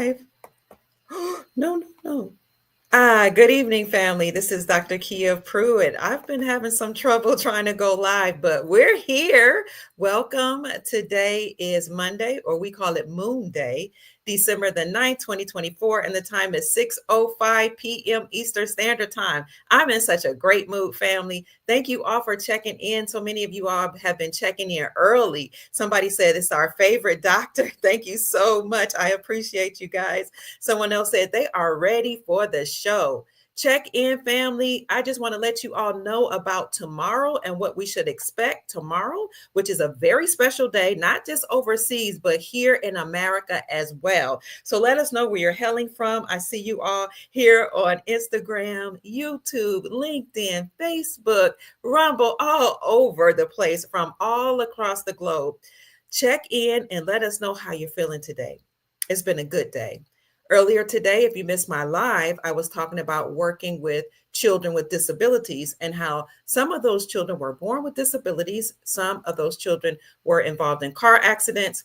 live. No. Good evening, family. This is Dr. Kia Pruitt. I've been having some trouble trying to go live, but we're here. Welcome. Today is Monday, or we call it Moon Day, December the 9th, 2024, and the time is 6:05 p.m. Eastern Standard Time. I'm in such a great mood, family. Thank you all for checking in. So many of you all have been checking in early. Somebody said it's our favorite doctor. Thank you so much. I appreciate you guys. Someone else said they are ready for the show. Check in, family. I just want to let you all know about tomorrow and what we should expect tomorrow, which is a very special day, not just overseas, but here in America as well. So let us know where you're hailing from. I see you all here on Instagram, YouTube, LinkedIn, Facebook, Rumble, all over the place from all across the globe. Check in and let us know how you're feeling today. It's been a good day. Earlier today, if you missed my live, I was talking about working with children with disabilities and how some of those children were born with disabilities. Some of those children were involved in car accidents.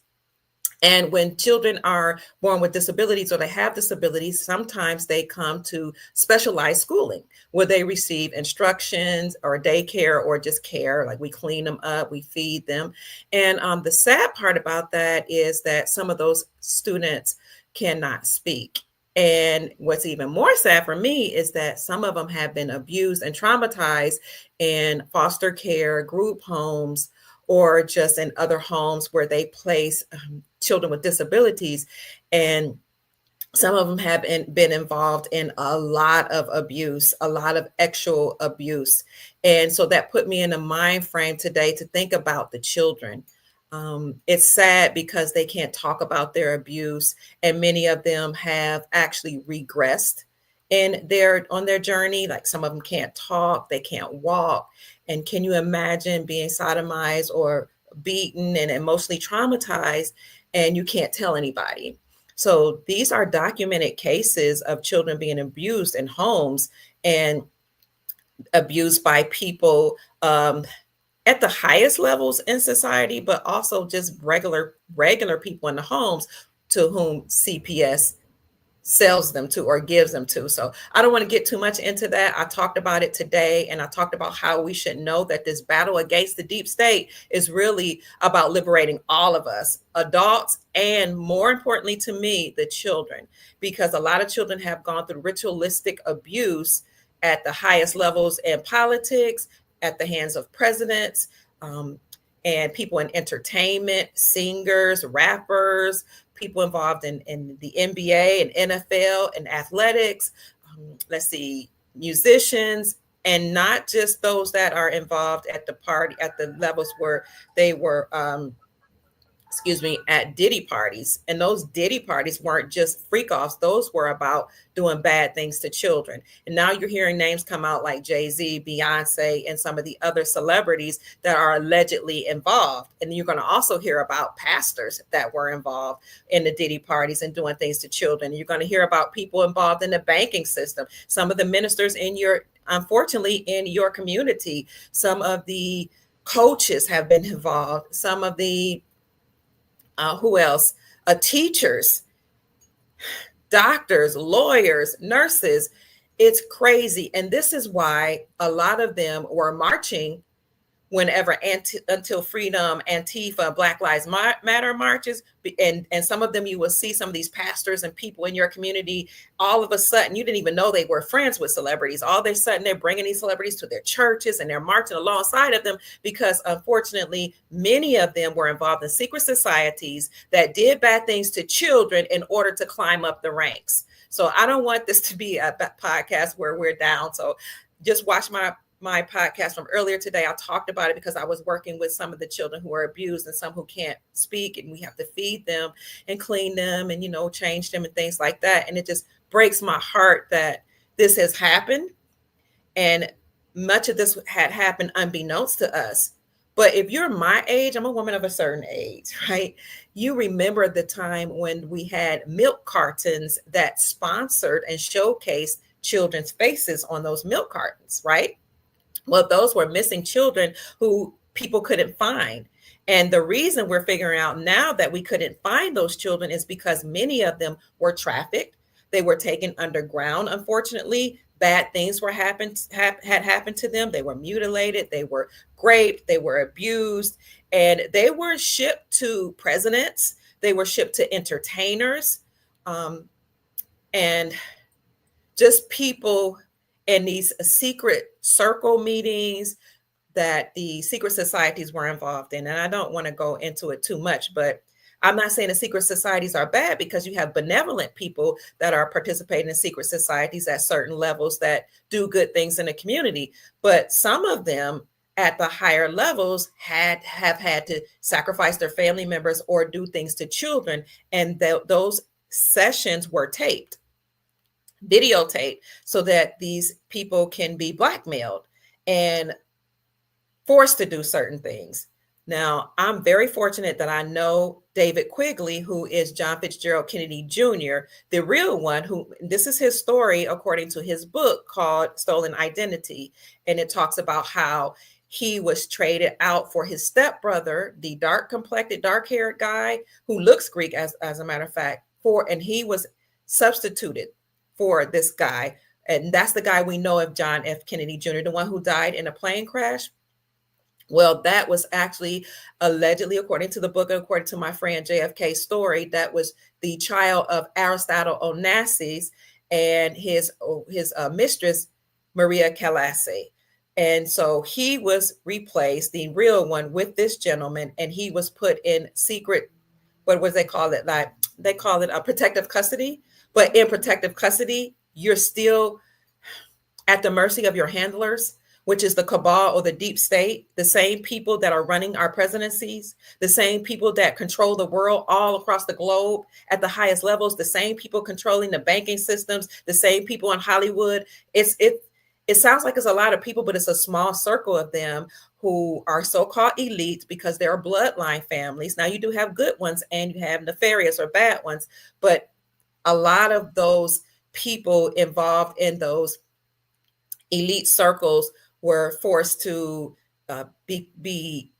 And when children are born with disabilities or they have disabilities, sometimes they come to specialized schooling where they receive instructions or daycare or just care. Like we clean them up, we feed them. And the sad part about that is that some of those students cannot speak. And what's even more sad for me is that some of them have been abused and traumatized in foster care, group homes, or just in other homes where they place children with disabilities. And some of them have been involved in a lot of abuse, a lot of actual abuse. And so that put me in a mind frame today to think about the children. It's sad because they can't talk about their abuse, and many of them have actually regressed on their journey. Like some of them can't talk, they can't walk. And can you imagine being sodomized or beaten and emotionally traumatized, and you can't tell anybody? So these are documented cases of children being abused in homes and abused by people at the highest levels in society, but also just regular people in the homes to whom CPS sells them to or gives them to. So I don't want to get too much into that. I talked about it today, and I talked about how we should know that this battle against the deep state is really about liberating all of us, adults, and more importantly to me, the children, because a lot of children have gone through ritualistic abuse at the highest levels in politics, at the hands of presidents, and people in entertainment, singers, rappers, people involved in the NBA and NFL and athletics. Let's see, musicians, and not just those that are involved at the levels where they were at Diddy parties. And those Diddy parties weren't just freak offs. Those were about doing bad things to children. And now you're hearing names come out like Jay-Z, Beyonce, and some of the other celebrities that are allegedly involved. And you're going to also hear about pastors that were involved in the Diddy parties and doing things to children. You're going to hear about people involved in the banking system. Some of the ministers unfortunately, in your community, some of the coaches have been involved. Some of the who else? Teachers, doctors, lawyers, nurses. It's crazy. And this is why a lot of them were marching whenever Until Freedom, Antifa, Black Lives Matter marches. And some of them, you will see some of these pastors and people in your community, all of a sudden, you didn't even know they were friends with celebrities. All of a sudden, they're bringing these celebrities to their churches and they're marching alongside of them because, unfortunately, many of them were involved in secret societies that did bad things to children in order to climb up the ranks. So I don't want this to be a podcast where we're down. So just watch my podcast from earlier today. I talked about it because I was working with some of the children who are abused and some who can't speak, and we have to feed them and clean them and, change them and things like that. And it just breaks my heart that this has happened. And much of this had happened unbeknownst to us. But if you're my age, I'm a woman of a certain age, right? You remember the time when we had milk cartons that sponsored and showcased children's faces on those milk cartons, right? Well, those were missing children who people couldn't find. And the reason we're figuring out now that we couldn't find those children is because many of them were trafficked. They were taken underground. Unfortunately, bad things had happened to them. They were mutilated. They were raped. They were abused, and they were shipped to presidents. They were shipped to entertainers, and just people in these secret circle meetings that the secret societies were involved in. And I don't want to go into it too much, but I'm not saying the secret societies are bad, because you have benevolent people that are participating in secret societies at certain levels that do good things in the community. But some of them at the higher levels have had to sacrifice their family members or do things to children. And those sessions were taped, videotaped, so that these people can be blackmailed and forced to do certain things. Now, I'm very fortunate that I know David Quigley, who is John Fitzgerald Kennedy Jr., the real one, who this is his story according to his book called Stolen Identity. And it talks about how he was traded out for his stepbrother, the dark complected, dark haired guy who looks Greek, as a matter of fact, and he was substituted for this guy. And that's the guy we know of, John F. Kennedy Jr., the one who died in a plane crash. Well, that was actually allegedly, according to the book, according to my friend JFK's story, that was the child of Aristotle Onassis and his mistress, Maria Callas. And so he was replaced, the real one, with this gentleman, and he was put in secret, what was they call it? Like they call it a protective custody. But in protective custody, you're still at the mercy of your handlers, which is the cabal or the deep state, the same people that are running our presidencies, the same people that control the world all across the globe at the highest levels, the same people controlling the banking systems, the same people in Hollywood. It sounds like it's a lot of people, but it's a small circle of them who are so-called elites because they're bloodline families. Now, you do have good ones and you have nefarious or bad ones, but a lot of those people involved in those elite circles were forced to be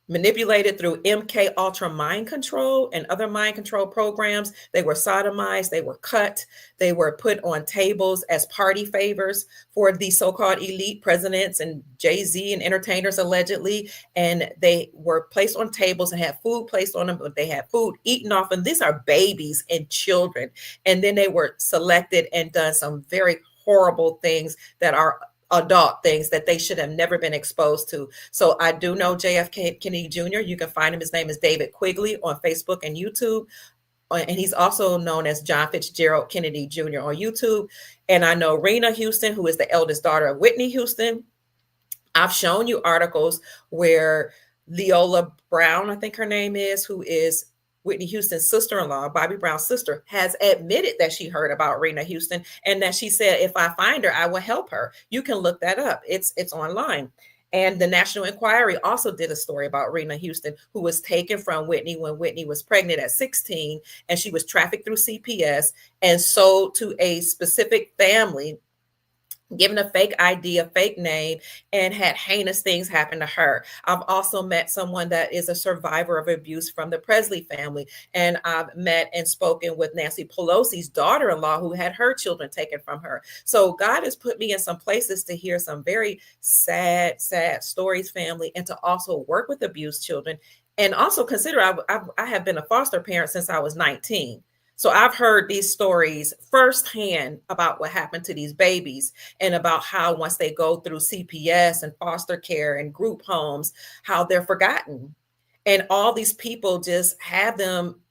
manipulated through MK Ultra mind control and other mind control programs. They were sodomized, they were cut, they were put on tables as party favors for the so-called elite presidents and Jay-Z and entertainers, allegedly. And they were placed on tables and had food placed on them. They had food eaten off, and these are babies and children. And then they were selected and done some very horrible things that are adult things that they should have never been exposed to. So I do know JFK Kennedy Jr. You can find him. His name is David Quigley on Facebook and YouTube. And he's also known as John Fitzgerald Kennedy Jr. on YouTube. And I know Rena Houston, who is the eldest daughter of Whitney Houston. I've shown you articles where Leola Brown, I think her name is, who is Whitney Houston's sister-in-law, Bobby Brown's sister, has admitted that she heard about Rena Houston and that she said, if I find her, I will help her. You can look that up. It's online. And the National Enquirer also did a story about Rena Houston, who was taken from Whitney when Whitney was pregnant at 16, and she was trafficked through CPS and sold to a specific family, given a fake ID, a fake name, and had heinous things happen to her. I've also met someone that is a survivor of abuse from the Presley family. And I've met and spoken with Nancy Pelosi's daughter-in-law who had her children taken from her. So God has put me in some places to hear some very sad stories, family, and to also work with abused children. And also consider I have been a foster parent since I was 19. So I've heard these stories firsthand about what happened to these babies and about how once they go through CPS and foster care and group homes, how they're forgotten. And all these people just have them,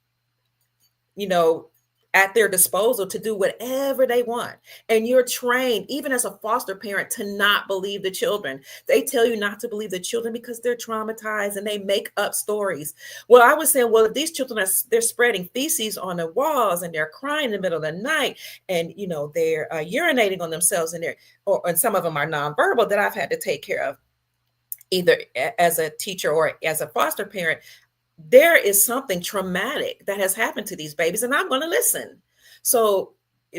at their disposal to do whatever they want. And you're trained, even as a foster parent, to not believe the children. They tell you not to believe the children because they're traumatized and they make up stories. Well, I was saying, well, if these children they're spreading feces on the walls and they're crying in the middle of the night and, they're urinating on themselves and some of them are nonverbal that I've had to take care of either as a teacher or as a foster parent, there is something traumatic that has happened to these babies, and I'm going to listen. So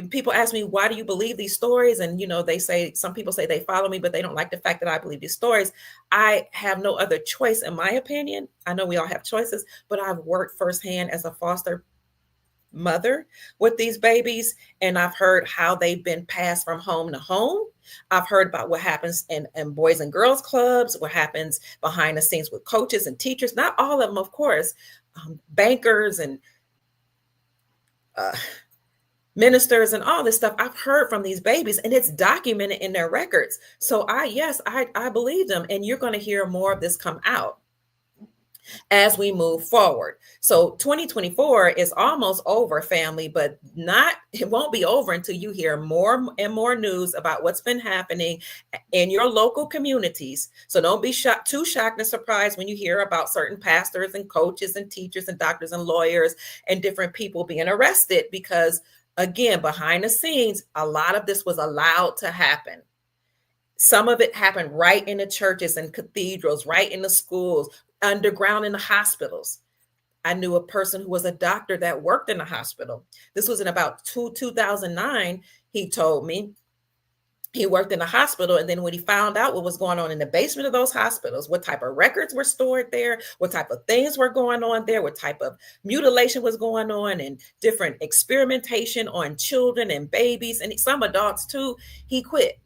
people ask me, why do you believe these stories? And, they say, some people say they follow me, but they don't like the fact that I believe these stories. I have no other choice, in my opinion. I know we all have choices, but I've worked firsthand as a foster mother with these babies, and I've heard how they've been passed from home to home. I've heard about what happens in boys and girls clubs, what happens behind the scenes with coaches and teachers. Not all of them, of course, bankers and uh, ministers and all this stuff. I've heard from these babies, and it's documented in their records. So I believe them, and you're going to hear more of this come out as we move forward. So 2024 is almost over, family, but it won't be over until you hear more and more news about what's been happening in your local communities. So don't be too shocked and surprised when you hear about certain pastors and coaches and teachers and doctors and lawyers and different people being arrested because, again, behind the scenes, a lot of this was allowed to happen. Some of it happened right in the churches and cathedrals, right in the schools, underground in the hospitals. I knew a person who was a doctor that worked in the hospital. This was in about 2009. He told me he worked in the hospital. And then when he found out what was going on in the basement of those hospitals, what type of records were stored there, what type of things were going on there, what type of mutilation was going on, and different experimentation on children and babies, and some adults too, he quit.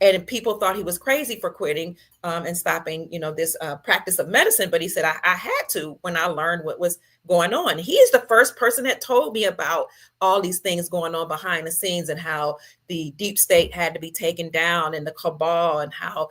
And people thought he was crazy for quitting and stopping, this practice of medicine. But he said, I had to when I learned what was going on. He is the first person that told me about all these things going on behind the scenes and how the deep state had to be taken down and the cabal and how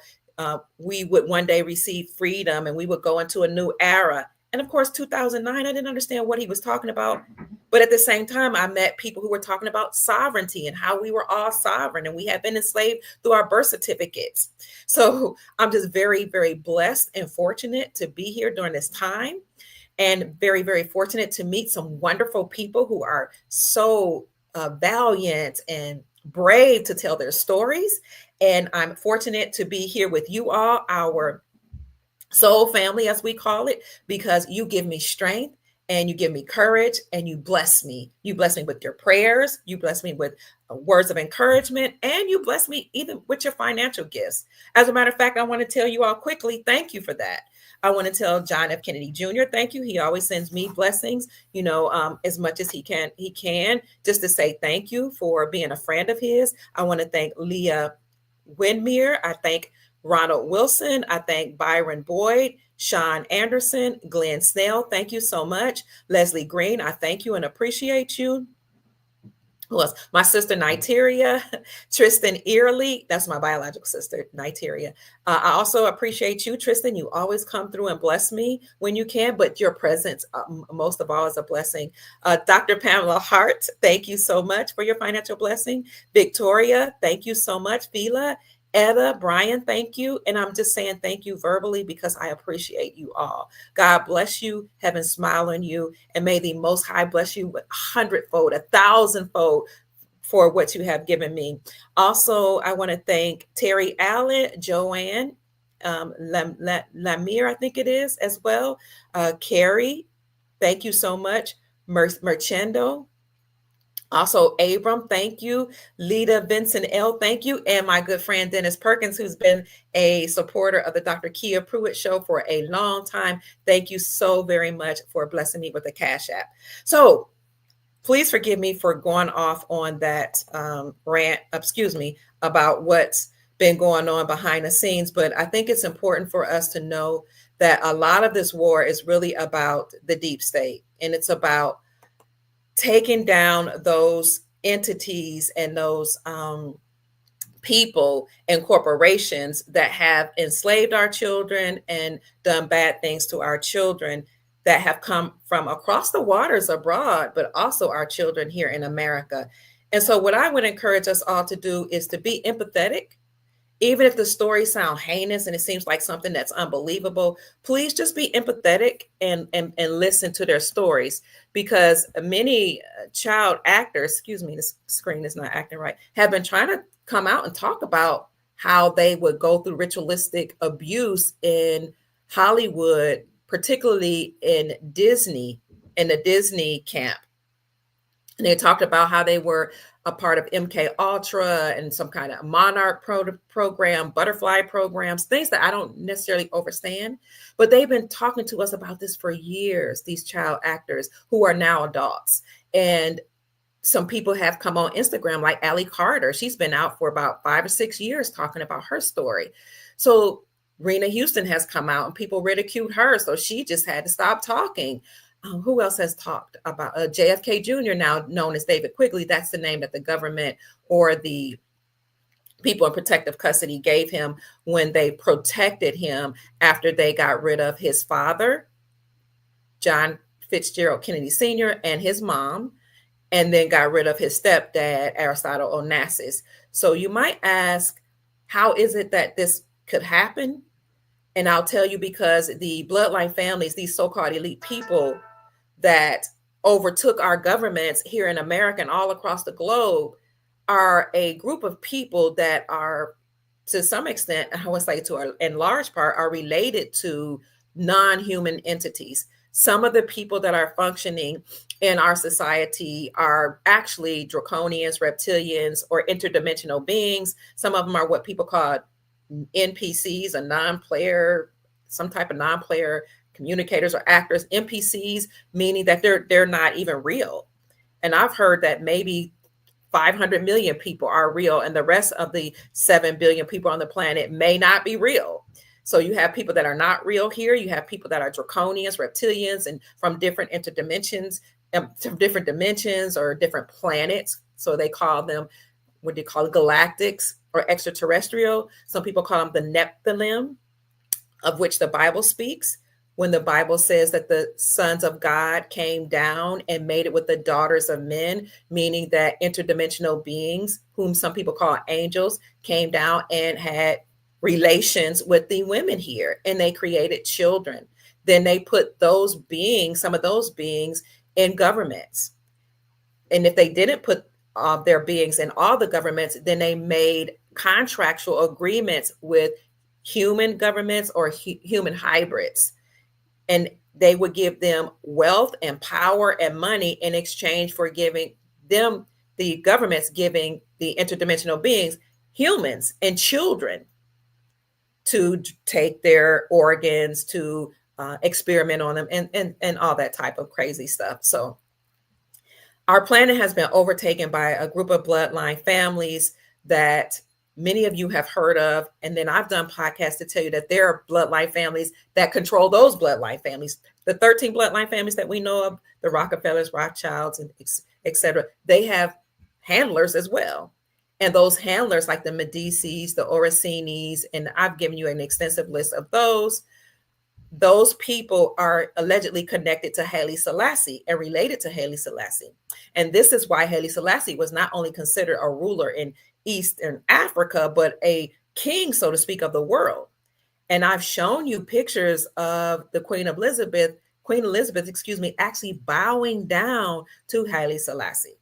we would one day receive freedom and we would go into a new era. And of course, 2009, I didn't understand what he was talking about. But at the same time, I met people who were talking about sovereignty and how we were all sovereign and we have been enslaved through our birth certificates. So I'm just very, very blessed and fortunate to be here during this time, and very, very fortunate to meet some wonderful people who are so valiant and brave to tell their stories. And I'm fortunate to be here with you all, our soul family, as we call it, because you give me strength and you give me courage and you bless me. You bless me with your prayers. You bless me with words of encouragement, and you bless me even with your financial gifts. As a matter of fact, I want to tell you all quickly, thank you for that. I want to tell John F. Kennedy Jr. thank you. He always sends me blessings, as much as he can, just to say thank you for being a friend of his. I want to thank Leah Winmere. I thank Ronald Wilson. I thank Byron Boyd, Sean Anderson, Glenn Snell. Thank you so much. Leslie Green, I thank you and appreciate you. Who else? My sister Niteria, Tristan Early. That's my biological sister, Niteria. I also appreciate you, Tristan. You always come through and bless me when you can, but your presence, most of all, is a blessing. Dr. Pamela Hart, thank you so much for your financial blessing. Victoria, thank you so much. Vila, Etta, Brian, thank you. And I'm just saying thank you verbally because I appreciate you all. God bless you, heaven smile on you, and may the Most High bless you with 100-fold, 1,000-fold for what you have given me. Also, I want to thank Terry Allen, Joanne, Lamir, I think it is as well. Carrie, thank you so much. Merchendo. Also, Abram, thank you. Lita Vincent L, thank you. And my good friend, Dennis Perkins, who's been a supporter of the Dr. Kia Pruitt Show for a long time. Thank you so very much for blessing me with the Cash App. So please forgive me for going off on that rant, about what's been going on behind the scenes. But I think it's important for us to know that a lot of this war is really about the deep state, and it's about taking down those entities and those people and corporations that have enslaved our children and done bad things to our children that have come from across the waters abroad, but also our children here in America. And so what I would encourage us all to do is to be empathetic. Even if the stories sound heinous and it seems like something that's unbelievable, please just be empathetic and listen to their stories, because many child actors, this screen is not acting right, have been trying to come out and talk about how they would go through ritualistic abuse in Hollywood, particularly in the Disney camp. And they talked about how they were a part of MK Ultra and some kind of Monarch program, butterfly programs, things that I don't necessarily understand. But they've been talking to us about this for years, these child actors who are now adults. And some people have come on Instagram, like Allie Carter. She's been out for about 5 or 6 years talking about her story. So Rena Houston has come out and people ridiculed her. So she just had to stop talking. Who else has talked about JFK Jr., now known as David Quigley? That's the name that the government or the people in protective custody gave him when they protected him after they got rid of his father, John Fitzgerald Kennedy Sr., and his mom, and then got rid of his stepdad, Aristotle Onassis. So you might ask, how is it that this could happen? And I'll tell you, because the bloodline families, these so-called elite people that overtook our governments here in America and all across the globe, are a group of people that are, to some extent, I would say in large part, are related to non-human entities. Some of the people that are functioning in our society are actually draconians, reptilians, or interdimensional beings. Some of them are what people call NPCs, a non-player, some type of non-player communicators or actors. NPCs, meaning that they're not even real. And I've heard that maybe 500 million people are real, and the rest of the 7 billion people on the planet may not be real. So you have people that are not real here. You have people that are draconians, reptilians, and from different interdimensions, from different dimensions or different planets. So they call them, what do you call it, galactics or extraterrestrial. Some people call them the Nephilim, of which the Bible speaks, when the Bible says that the sons of God came down and made it with the daughters of men, meaning that interdimensional beings, whom some people call angels, came down and had relations with the women here, and they created children. Then they put those beings, some of those beings, in governments. And if they didn't put their beings in all the governments, then they made contractual agreements with human governments or human hybrids. And they would give them wealth and power and money in exchange for giving them, the governments giving the interdimensional beings, humans and children, to take their organs, to experiment on them, and all that type of crazy stuff. So our planet has been overtaken by a group of bloodline families that many of you have heard of. And then I've done podcasts to tell you that there are bloodline families that control those bloodline families. The 13 bloodline families that we know of, the Rockefellers, Rothschilds, and et cetera, they have handlers as well. And those handlers, like the Medicis, the Orsinis, and I've given you an extensive list of those people are allegedly connected to Haile Selassie and related to Haile Selassie. And this is why Haile Selassie was not only considered a ruler in Eastern Africa, but a king, so to speak, of the world. And I've shown you pictures of the Queen Elizabeth, actually bowing down to Haile Selassie,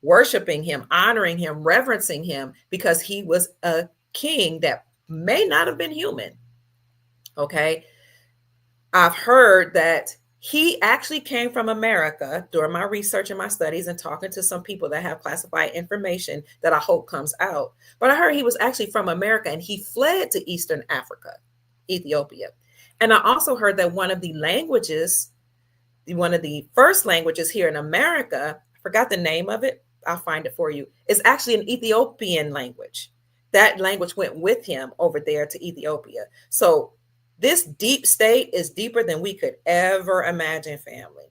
worshiping him, honoring him, reverencing him, because he was a king that may not have been human. Okay. I've heard that he actually came from America during my research and my studies and talking to some people that have classified information that I hope comes out. But I heard he was actually from America and he fled to Eastern Africa, Ethiopia. And I also heard that one of the first languages here in America, I forgot the name of it, I'll find it for you, is actually an Ethiopian language. That language went with him over there to Ethiopia. So this deep state is deeper than we could ever imagine, family.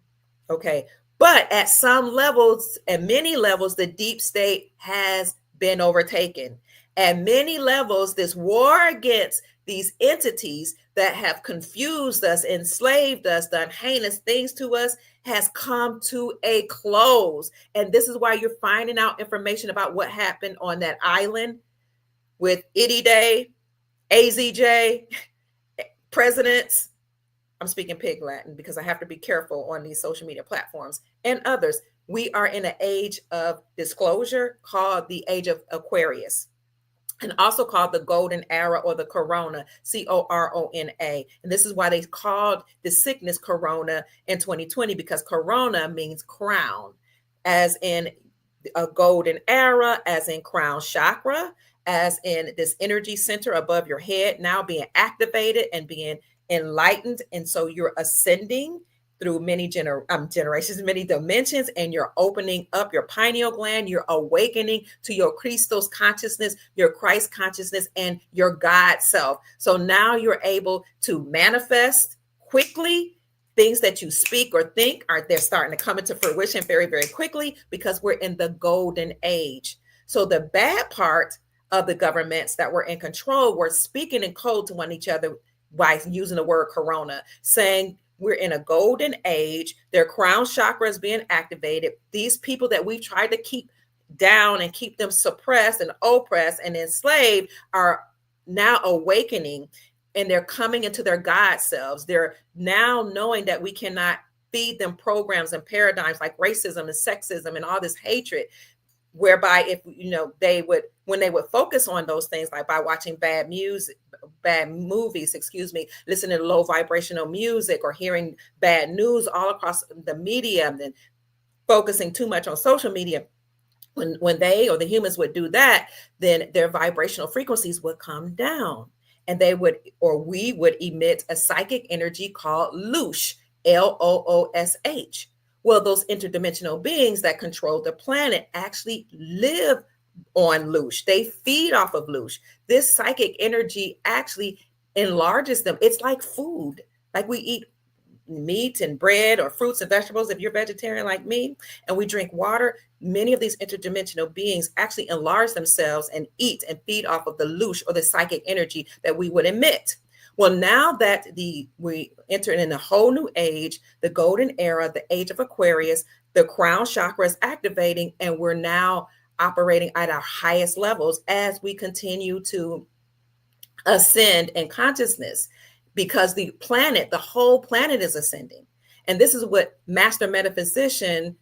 Okay. But at some levels, at many levels, the deep state has been overtaken. At many levels, this war against these entities that have confused us, enslaved us, done heinous things to us, has come to a close. And this is why you're finding out information about what happened on that island with Itty Day, AZJ, presidents. I'm speaking pig Latin because I have to be careful on these social media platforms and others. We are in an age of disclosure called the age of Aquarius, and also called the golden era or the corona, corona. And this is why they called the sickness corona in 2020, because corona means crown, as in a golden era, as in crown chakra, as in this energy center above your head, now being activated and being enlightened. And so you're ascending through many generations, many dimensions, and you're opening up your pineal gland. You're awakening to your Christos consciousness, your Christ consciousness, and your God self. So now you're able to manifest quickly. Things that you speak or think they're starting to come into fruition very, very quickly, because we're in the golden age. So the bad part of the governments that were in control were speaking in code to one each other by using the word corona, saying we're in a golden age. Their crown chakra is being activated. These people that we've tried to keep down and keep them suppressed and oppressed and enslaved are now awakening, and they're coming into their God selves. They're now knowing that we cannot feed them programs and paradigms like racism and sexism and all this hatred, whereby if they would, when they would focus on those things, like by watching bad movies, listening to low vibrational music, or hearing bad news all across the media, and then focusing too much on social media, when they or the humans would do that, then their vibrational frequencies would come down, and we would emit a psychic energy called loosh, Loosh. Well, those interdimensional beings that control the planet actually live on loosh. They feed off of loosh. This psychic energy actually enlarges them. It's like food, like we eat meat and bread or fruits and vegetables if you're vegetarian like me, and we drink water. Many of these interdimensional beings actually enlarge themselves and eat and feed off of the loosh, or the psychic energy that we would emit. Well, now that we enter in a whole new age, the golden era, the age of Aquarius, the crown chakra is activating, and we're now operating at our highest levels as we continue to ascend in consciousness, because the whole planet is ascending. And this is what Master Metaphysician,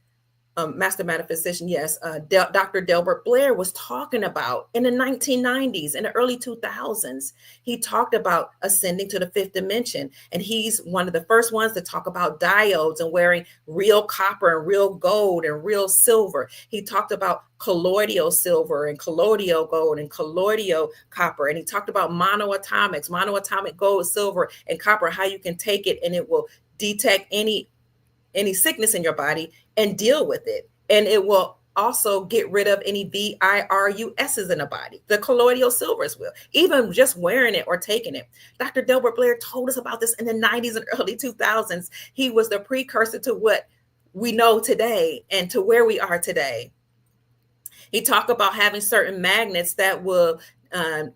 Dr. Delbert Blair was talking about in the 1990s, in the early 2000s. He talked about ascending to the fifth dimension. And he's one of the first ones to talk about diodes and wearing real copper and real gold and real silver. He talked about colloidal silver and colloidal gold and colloidal copper. And he talked about monoatomic gold, silver, and copper, how you can take it and it will detect any sickness in your body and deal with it. And it will also get rid of any viruses in the body. The colloidal silvers will, even just wearing it or taking it. Dr. Delbert Blair told us about this in the 90s and early 2000s. He was the precursor to what we know today and to where we are today. He talked about having certain magnets that will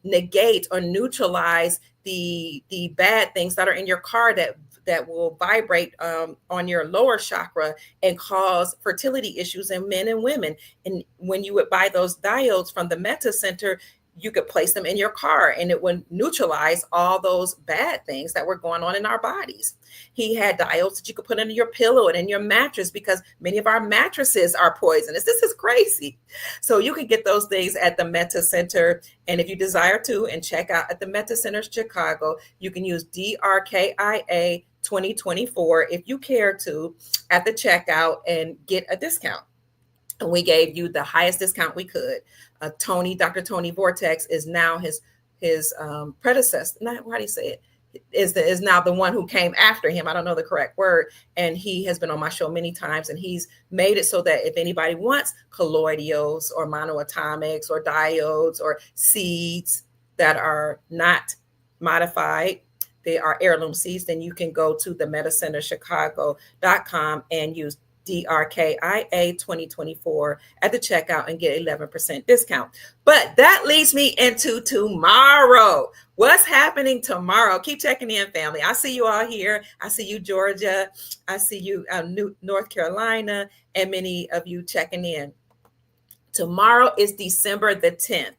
negate or neutralize the bad things that are in your car that will vibrate on your lower chakra and cause fertility issues in men and women. And when you would buy those diodes from the Meta Center, you could place them in your car and it would neutralize all those bad things that were going on in our bodies. He had diodes that you could put under your pillow and in your mattress, because many of our mattresses are poisonous. This is crazy. So you can get those things at the Meta Center. And if you desire to, and check out at the Meta Center Chicago, you can use DRKIA 2024 if you care to at the checkout and get a discount. And we gave you the highest discount we could. Dr. Tony Vortex is now his predecessor. Not how do you say it? Is now the one who came after him. I don't know the correct word. And he has been on my show many times, and he's made it so that if anybody wants colloidals or monoatomics or diodes or seeds that are not modified, they are heirloom seeds, then you can go to the metacenterchicago.com and use DRKIA 2024 at the checkout and get 11% discount. But that leads me into tomorrow. What's happening tomorrow? Keep checking in, family. I see you all here. I see you, Georgia. I see you, North Carolina, and many of you checking in. Tomorrow is December the 10th.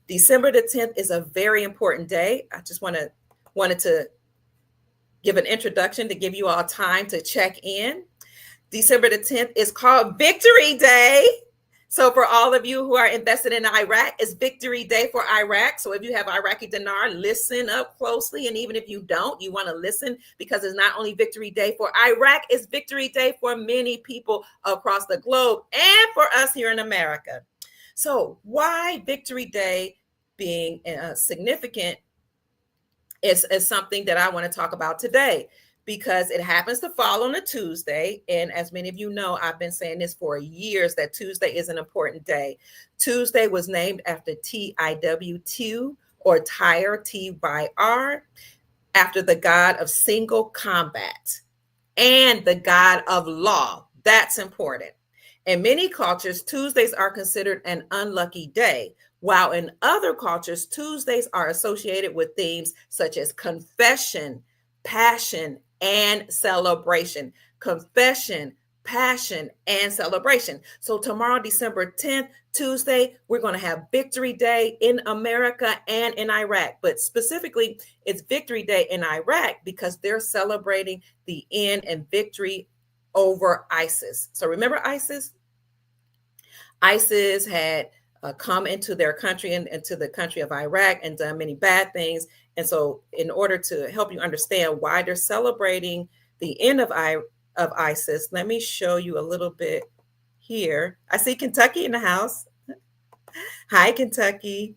December the 10th is a very important day. I just wanted to give an introduction to give you all time to check in. December the 10th is called Victory Day. So for all of you who are invested in Iraq, it's Victory Day for Iraq. So if you have Iraqi dinar, listen up closely. And even if you don't, you want to listen, because it's not only Victory Day for Iraq, it's Victory Day for many people across the globe and for us here in America. So why Victory Day being significant is something that I want to talk about today, because it happens to fall on a Tuesday. And as many of you know, I've been saying this for years, that Tuesday is an important day. Tuesday was named after TIW, or Tyr, TYR, after the god of single combat and the god of law. That's important. In many cultures, Tuesdays are considered an unlucky day, while in other cultures, Tuesdays are associated with themes such as confession, passion, and celebration. Confession, passion, and celebration. So tomorrow, December 10th, Tuesday, we're going to have Victory Day in America and in Iraq. But specifically, it's Victory Day in Iraq because they're celebrating the end and victory over ISIS. So remember ISIS? ISIS had come into their country and into the country of Iraq and done many bad things. And so in order to help you understand why they're celebrating the end of ISIS, let me show you a little bit here. I see Kentucky in the house. Hi, Kentucky.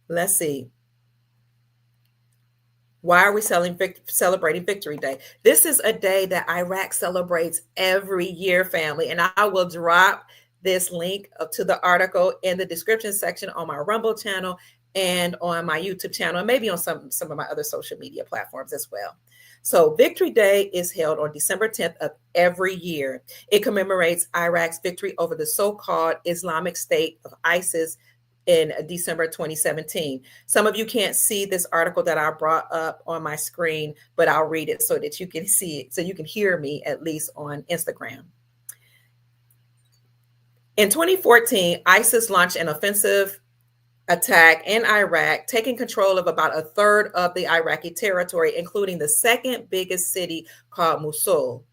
Let's see. Why are we celebrating Victory Day? This is a day that Iraq celebrates every year, family. And I will drop this link to the article in the description section on my Rumble channel and on my YouTube channel, and maybe on some of my other social media platforms as well. So Victory Day is held on December 10th of every year. It commemorates Iraq's victory over the so-called Islamic State of ISIS in December 2017. Some of you can't see this article that I brought up on my screen, but I'll read it so that you can see it, so you can hear me at least on Instagram. In 2014, ISIS launched an offensive attack in Iraq, taking control of about a third of the Iraqi territory, including the second biggest city called Mosul.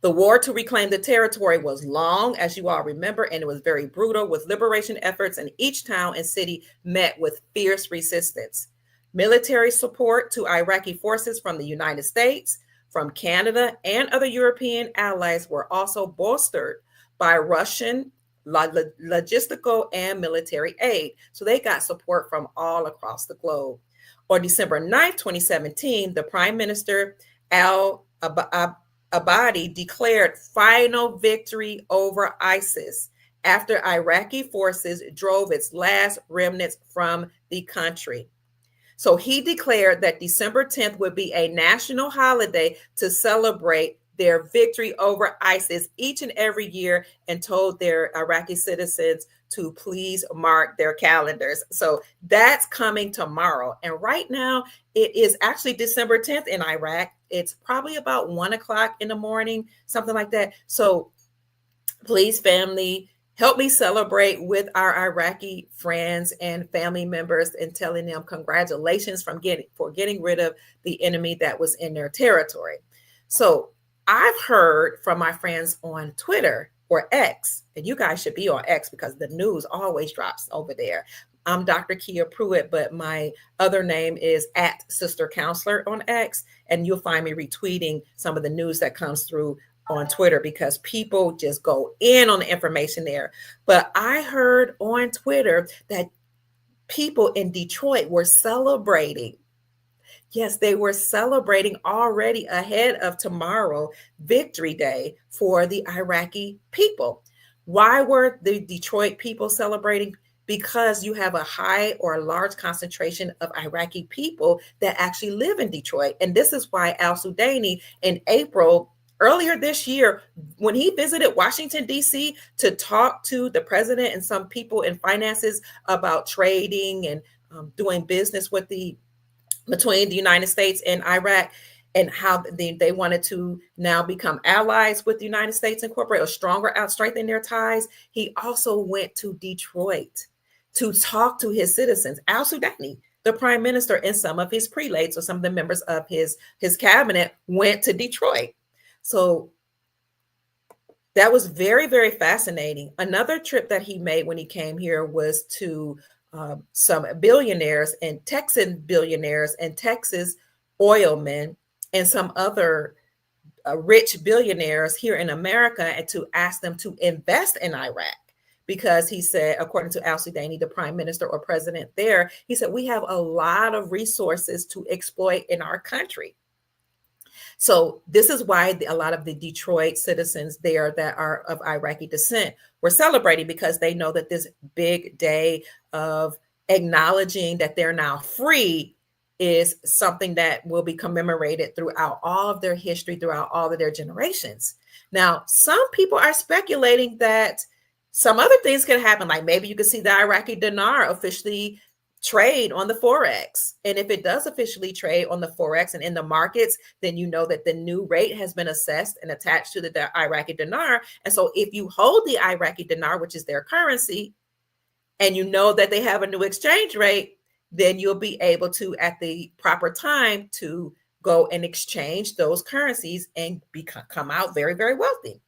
The war to reclaim the territory was long, as you all remember, and it was very brutal, with liberation efforts in each town and city met with fierce resistance. Military support to Iraqi forces from the United States, from Canada, and other European allies were also bolstered by Russian logistical and military aid. So they got support from all across the globe. On December 9th, 2017, the Prime Minister al-Abadi declared final victory over ISIS after Iraqi forces drove its last remnants from the country. So he declared that December 10th would be a national holiday to celebrate their victory over ISIS each and every year, and told their Iraqi citizens to please mark their calendars. So that's coming tomorrow. And right now it is actually December 10th in Iraq. It's probably about 1 o'clock in the morning, something like that. So please, family, help me celebrate with our Iraqi friends and family members and telling them congratulations for getting rid of the enemy that was in their territory. So I've heard from my friends on Twitter, or X, and you guys should be on X because the news always drops over there. I'm Dr. Kia Pruitt, but my other name is @SisterCounselor on X, and you'll find me retweeting some of the news that comes through on Twitter because people just go in on the information there. But I heard on Twitter that people in Detroit were celebrating. Yes, they were celebrating already ahead of tomorrow, Victory Day, for the Iraqi people. Why were the Detroit people celebrating? Because you have a high or a large concentration of Iraqi people that actually live in Detroit. And this is why al-Sudani in April, earlier this year, when he visited Washington, D.C. to talk to the president and some people in finances about trading and doing business between the United States and Iraq, and how they wanted to now become allies with the United States, incorporate or stronger strengthen their ties. He also went to Detroit to talk to his citizens. Al-Sudani, the prime minister, and some of his prelates or some of the members of his cabinet went to Detroit. So That was very, very fascinating. Another trip that he made when he came here was to some billionaires and Texan billionaires and Texas oilmen and some other rich billionaires here in America, and to ask them to invest in Iraq. Because he said, according to Al Sudani, the prime minister or president there, he said, we have a lot of resources to exploit in our country. So this is why a lot of the Detroit citizens there that are of Iraqi descent were celebrating, because they know that this big day of acknowledging that they're now free is something that will be commemorated throughout all of their history, throughout all of their generations. Now, some people are speculating that some other things could happen, like maybe you could see the Iraqi dinar officially trade on the Forex. And if it does officially trade on the Forex and in the markets, then you know that the new rate has been assessed and attached to the Iraqi dinar. And so if you hold the Iraqi dinar, which is their currency, and you know that they have a new exchange rate, then you'll be able to, at the proper time, to go and exchange those currencies and come out very, very wealthy.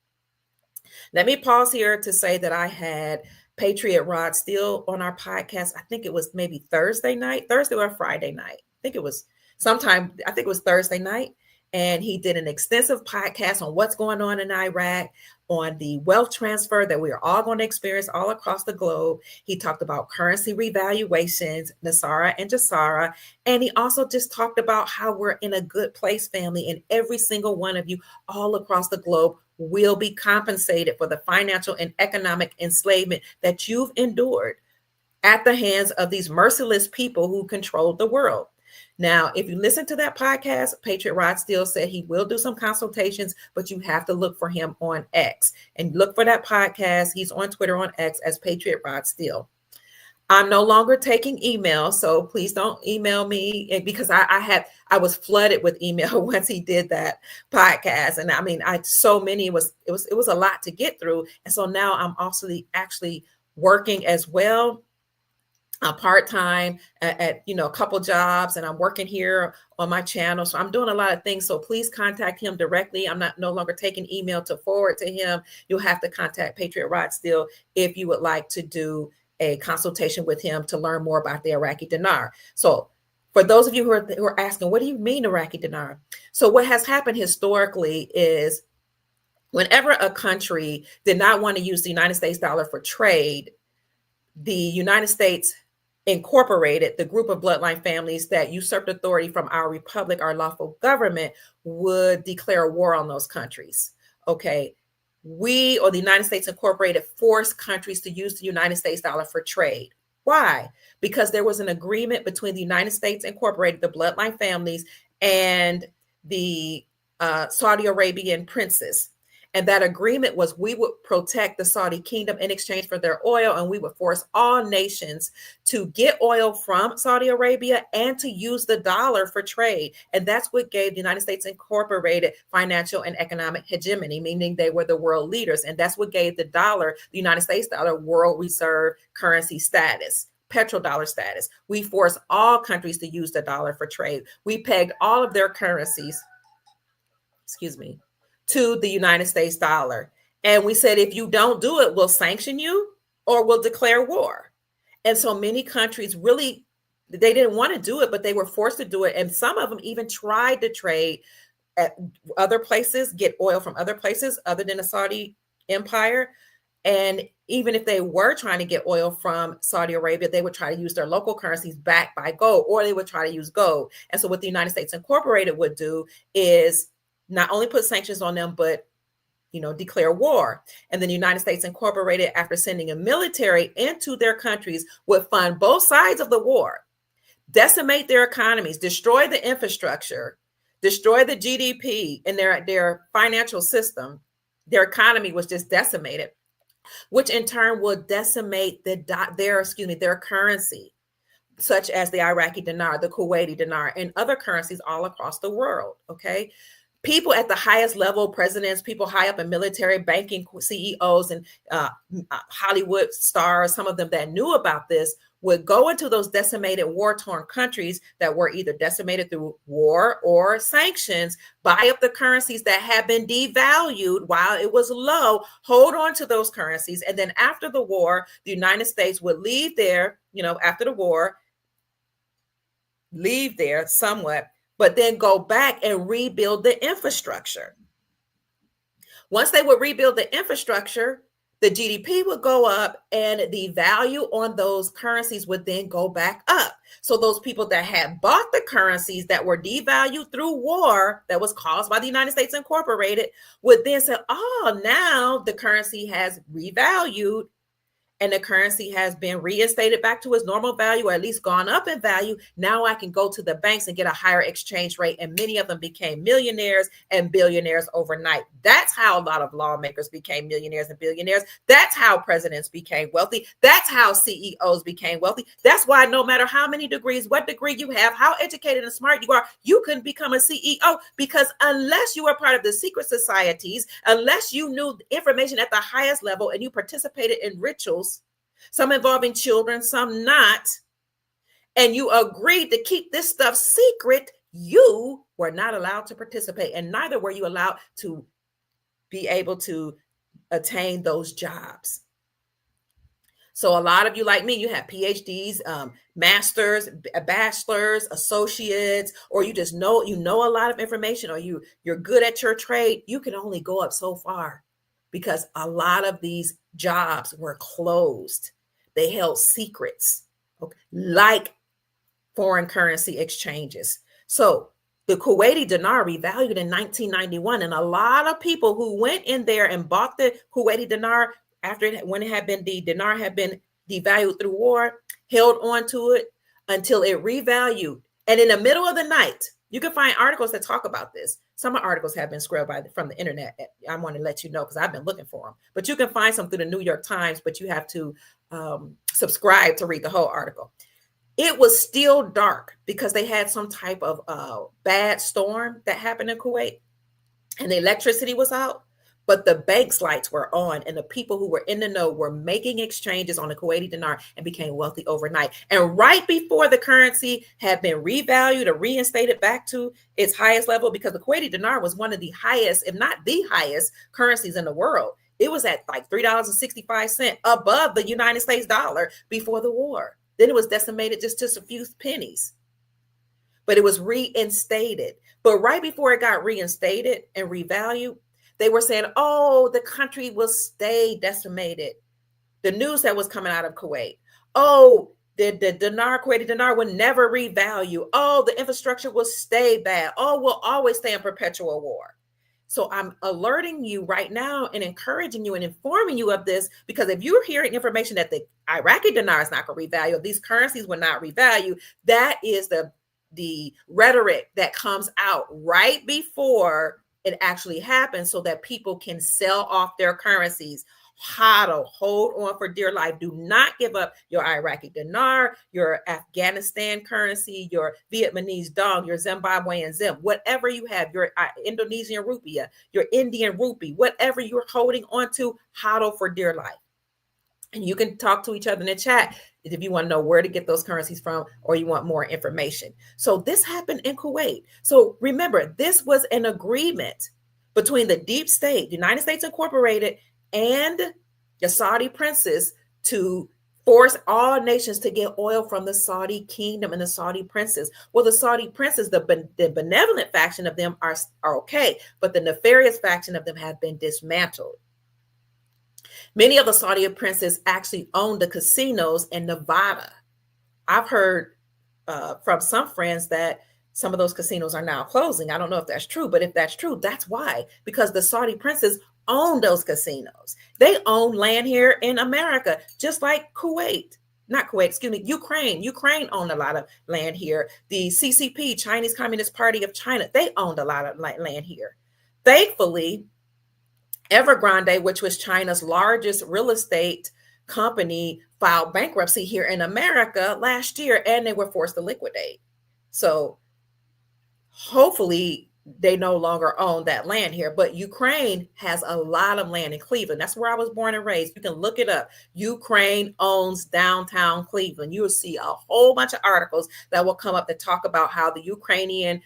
Let me pause here to say that I had Patriot Rod Steele on our podcast. I think it was maybe Thursday or Friday night. I think it was Thursday night. And he did an extensive podcast on what's going on in Iraq, on the wealth transfer that we are all going to experience all across the globe. He talked about currency revaluations, Nasara and Jasara. And he also just talked about how we're in a good place, family, and every single one of you all across the globe will be compensated for the financial and economic enslavement that you've endured at the hands of these merciless people who controlled the world. Now, if you listen to that podcast, Patriot Rod Steele said he will do some consultations, but you have to look for him on X and look for that podcast. He's on Twitter, on X, as Patriot Rod Steele. I'm no longer taking email, so please don't email me, because I was flooded with email once he did that podcast. And I mean, it was a lot to get through. And so now I'm also actually working as well, part-time at a couple jobs, and I'm working here on my channel. So I'm doing a lot of things. So please contact him directly. I'm no longer taking email to forward to him. You'll have to contact Patriot Rod Steele if you would like to do a consultation with him to learn more about the Iraqi dinar. So for those of you who are asking, what do you mean Iraqi dinar? So what has happened historically is, whenever a country did not want to use the United States dollar for trade, the United States incorporated the group of bloodline families that usurped authority from our republic, our lawful government, would declare war on those countries. Okay. We, or the United States Incorporated, forced countries to use the United States dollar for trade. Why? Because there was an agreement between the United States Incorporated, the bloodline families, and the Saudi Arabian princes. And that agreement was, we would protect the Saudi kingdom in exchange for their oil, and we would force all nations to get oil from Saudi Arabia and to use the dollar for trade. And that's what gave the United States Incorporated financial and economic hegemony, meaning they were the world leaders. And that's what gave the dollar, the United States dollar, world reserve currency status, petrodollar status. We forced all countries to use the dollar for trade. We pegged all of their currencies, to the United States dollar. And we said, if you don't do it, we'll sanction you or we'll declare war. And so many countries really, they didn't want to do it, but they were forced to do it. And some of them even tried to trade at other places, get oil from other places other than the Saudi empire. And even if they were trying to get oil from Saudi Arabia, they would try to use their local currencies backed by gold, or they would try to use gold. And so what the United States Incorporated would do is not only put sanctions on them, but declare war. And then the United States Incorporated, after sending a military into their countries, would fund both sides of the war, decimate their economies, destroy the infrastructure, destroy the GDP in their financial system. Their economy was just decimated, which in turn will decimate their currency, such as the Iraqi dinar, the Kuwaiti dinar, and other currencies all across the world. Okay. People at the highest level, presidents, people high up in military, banking, CEOs, and Hollywood stars, some of them that knew about this, would go into those decimated, war-torn countries that were either decimated through war or sanctions, buy up the currencies that had been devalued while it was low, hold on to those currencies. And then after the war, the United States would leave there, after the war, leave there somewhat, but then go back and rebuild the infrastructure. Once they would rebuild the infrastructure, the GDP would go up and the value on those currencies would then go back up. So those people that had bought the currencies that were devalued through war that was caused by the United States Incorporated would then say, oh, now the currency has revalued and the currency has been reinstated back to its normal value, or at least gone up in value. Now I can go to the banks and get a higher exchange rate. And many of them became millionaires and billionaires overnight. That's how a lot of lawmakers became millionaires and billionaires. That's how presidents became wealthy. That's how CEOs became wealthy. That's why no matter how many degrees, what degree you have, how educated and smart you are, you couldn't become a CEO, because unless you were part of the secret societies, unless you knew information at the highest level and you participated in rituals, some involving children, some not, and you agreed to keep this stuff secret, you were not allowed to participate, and neither were you allowed to be able to attain those jobs. So a lot of you, like me, you have PhDs, masters, bachelors, associates, or you just know a lot of information, or you're good at your trade. You can only go up so far because a lot of these jobs were closed. They held secrets, okay, like foreign currency exchanges. So the Kuwaiti dinar revalued in 1991, and a lot of people who went in there and bought the Kuwaiti dinar when the dinar had been devalued through war, held on to it until it revalued. And in the middle of the night, you can find articles that talk about this. Some articles have been scrubbed from the internet. I want to let you know because I've been looking for them. But you can find some through the New York Times, but you have to subscribe to read the whole article. It was still dark because they had some type of bad storm that happened in Kuwait, and the electricity was out, but the bank's lights were on, and the people who were in the know were making exchanges on the Kuwaiti dinar and became wealthy overnight. And right before the currency had been revalued or reinstated back to its highest level, because the Kuwaiti dinar was one of the highest, if not the highest, currencies in the world. It was at like $3.65 above the United States dollar before the war. Then it was decimated just to a few pennies, but it was reinstated. But right before it got reinstated and revalued, they were saying, oh, the country will stay decimated. The news that was coming out of Kuwait. Oh, the Kuwaiti dinar will never revalue. Oh, the infrastructure will stay bad. Oh, we'll always stay in perpetual war. So I'm alerting you right now and encouraging you and informing you of this, because if you're hearing information that the Iraqi dinar is not going to revalue, these currencies will not revalue, that is the rhetoric that comes out right before it actually happens, so that people can sell off their currencies. HODL, hold on for dear life. Do not give up your Iraqi dinar, your Afghanistan currency, your Vietnamese dong, your Zimbabwean zim, whatever you have, your Indonesian rupiah, your Indian rupee, whatever you're holding on to, HODL for dear life. And you can talk to each other in the chat if you want to know where to get those currencies from, or you want more information. So this happened in Kuwait. So remember, this was an agreement between the deep state, United States Incorporated, and the Saudi princes to force all nations to get oil from the Saudi kingdom and the Saudi princes. Well, the Saudi princes, the benevolent faction of them are okay, but the nefarious faction of them have been dismantled. Many of the Saudi princes actually owned the casinos in Nevada. I've heard from some friends that some of those casinos are now closing. I don't know if that's true, but if that's true, that's why. Because the Saudi princes own those casinos. They own land here in America, just like Ukraine. Ukraine owned a lot of land here. The CCP, Chinese Communist Party of China, they owned a lot of land here. Thankfully, Evergrande, which was China's largest real estate company, filed bankruptcy here in America last year, and they were forced to liquidate. So hopefully they no longer own that land here. But Ukraine has a lot of land in Cleveland. That's where I was born and raised. You can look it up. Ukraine owns downtown Cleveland. You'll see a whole bunch of articles that will come up that talk about how the Ukrainian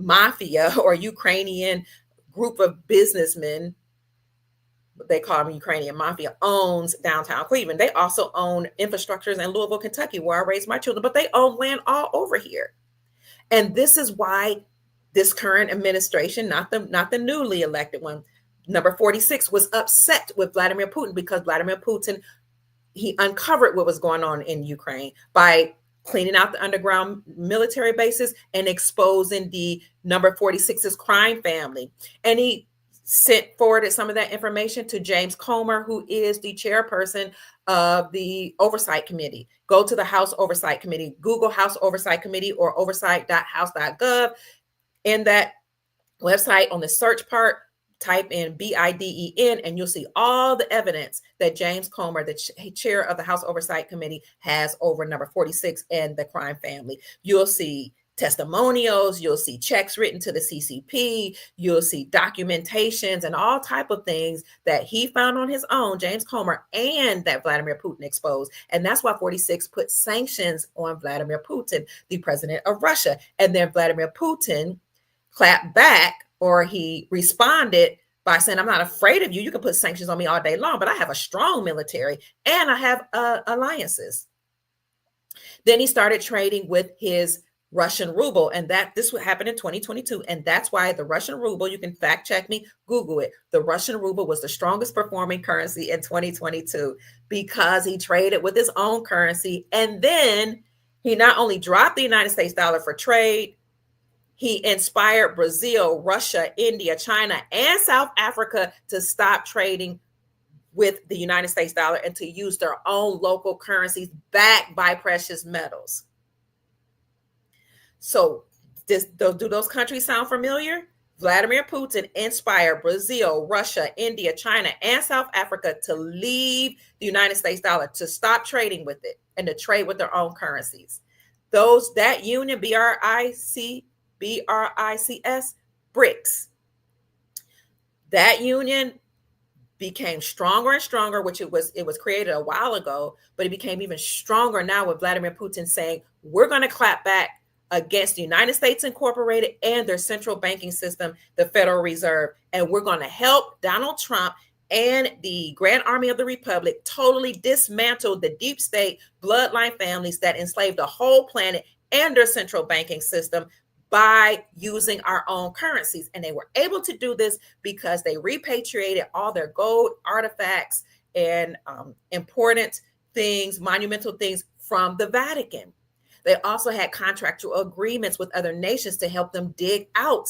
mafia or Ukrainian group of businessmen, they call them Ukrainian mafia, owns downtown Cleveland. They also own infrastructures in Louisville, Kentucky, where I raised my children, but they own land all over here. And this is why this current administration, not the newly elected one, number 46, was upset with Vladimir Putin because Vladimir Putin, he uncovered what was going on in Ukraine by cleaning out the underground military bases and exposing the number 46's crime family. And he forwarded some of that information to James Comer, who is the chairperson of the Oversight Committee. Go to the House Oversight Committee, Google House Oversight Committee or oversight.house.gov. In that website, on the search part, type in BIDEN, and you'll see all the evidence that James Comer, the chair of the House Oversight Committee, has over number 46 and the crime family. You'll see testimonials, you'll see checks written to the CCP, you'll see documentations and all type of things that he found on his own, James Comer, and that Vladimir Putin exposed. And that's why 46 put sanctions on Vladimir Putin, the president of Russia. And then Vladimir Putin clapped back, or he responded by saying, I'm not afraid of you. You can put sanctions on me all day long, but I have a strong military and I have alliances. Then he started trading with his Russian ruble, and this would happen in 2022. And that's why the Russian ruble, you can fact check me, Google it. The Russian ruble was the strongest performing currency in 2022 because he traded with his own currency. And then he not only dropped the United States dollar for trade, he inspired Brazil, Russia, India, China, and South Africa to stop trading with the United States dollar and to use their own local currencies backed by precious metals. So do those countries sound familiar? Vladimir Putin inspired Brazil, Russia, India, China, and South Africa to leave the United States dollar, to stop trading with it and to trade with their own currencies. That union, BRICS, BRICS, that union became stronger and stronger, which it was created a while ago, but it became even stronger now with Vladimir Putin saying, we're going to clap back against the United States Incorporated and their central banking system, the Federal Reserve. And we're going to help Donald Trump and the Grand Army of the Republic totally dismantle the deep state bloodline families that enslaved the whole planet and their central banking system by using our own currencies. And they were able to do this because they repatriated all their gold artifacts and important things, monumental things from the Vatican. They also had contractual agreements with other nations to help them dig out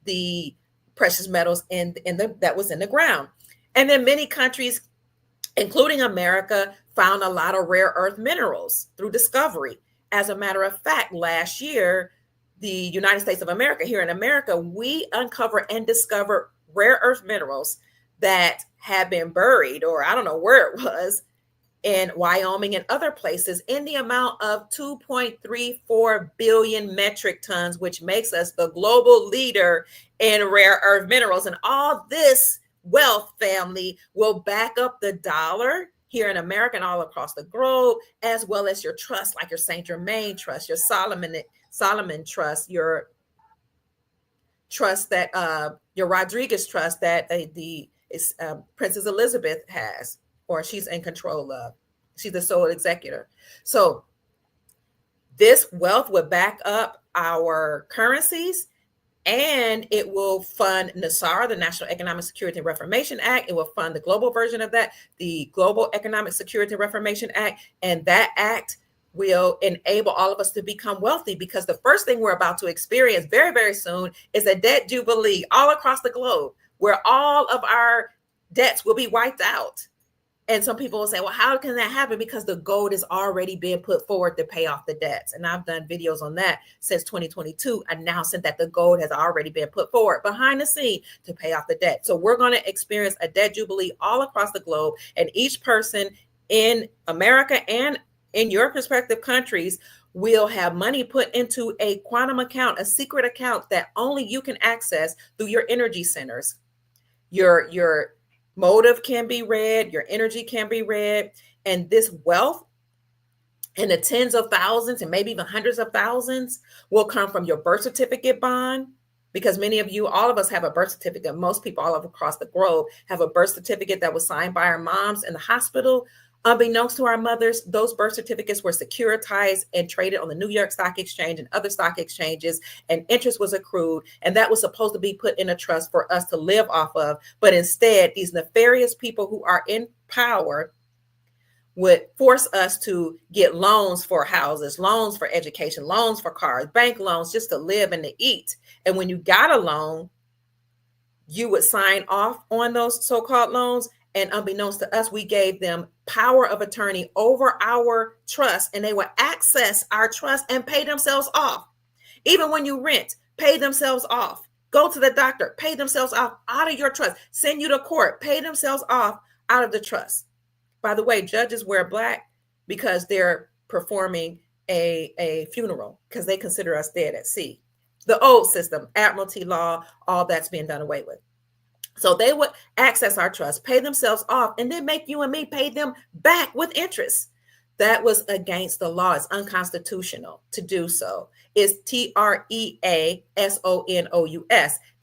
the precious metals that was in the ground. And then many countries, including America, found a lot of rare earth minerals through discovery. As a matter of fact, last year, the United States of America, here in America, we uncovered and discovered rare earth minerals that had been buried, or I don't know where it was, in Wyoming and other places, in the amount of 2.34 billion metric tons, which makes us the global leader in rare earth minerals. And all this wealth, family, will back up the dollar here in America and all across the globe, as well as your trust, like your Saint Germain trust, your Solomon trust, your trust that your Rodriguez trust that Princess Elizabeth has, or she's in control of. She's the sole executor. So this wealth would back up our currencies, and it will fund NASAR, the National Economic Security and Reformation Act. It will fund the global version of that, the Global Economic Security and Reformation Act. And that act will enable all of us to become wealthy, because the first thing we're about to experience very, very soon is a debt jubilee all across the globe, where all of our debts will be wiped out. And some people will say, well, how can that happen? Because the gold is already being put forward to pay off the debts. And I've done videos on that since 2022, announcing that the gold has already been put forward behind the scene to pay off the debt. So we're going to experience a debt jubilee all across the globe. And each person in America and in your respective countries will have money put into a quantum account, a secret account that only you can access through your energy centers. Your motive can be read, your energy can be read, and this wealth in the tens of thousands and maybe even hundreds of thousands will come from your birth certificate bond, because many of you, all of us have a birth certificate. Most people all across the globe have a birth certificate that was signed by our moms in the hospital. Unbeknownst to our mothers, those birth certificates were securitized and traded on the New York Stock Exchange and other stock exchanges, and interest was accrued, and that was supposed to be put in a trust for us to live off of. But instead, these nefarious people who are in power would force us to get loans for houses, loans for education, loans for cars, bank loans, just to live and to eat. And when you got a loan, you would sign off on those so-called loans. And unbeknownst to us, we gave them power of attorney over our trust, and they would access our trust and pay themselves off. Even when you rent, pay themselves off. Go to the doctor, pay themselves off out of your trust. Send you to court, pay themselves off out of the trust. By the way, judges wear black because they're performing a funeral, because they consider us dead at sea. The old system, admiralty law, all that's being done away with. So they would access our trust, pay themselves off, and then make you and me pay them back with interest. That was against the law. It's unconstitutional to do so. It's TREASONOUS.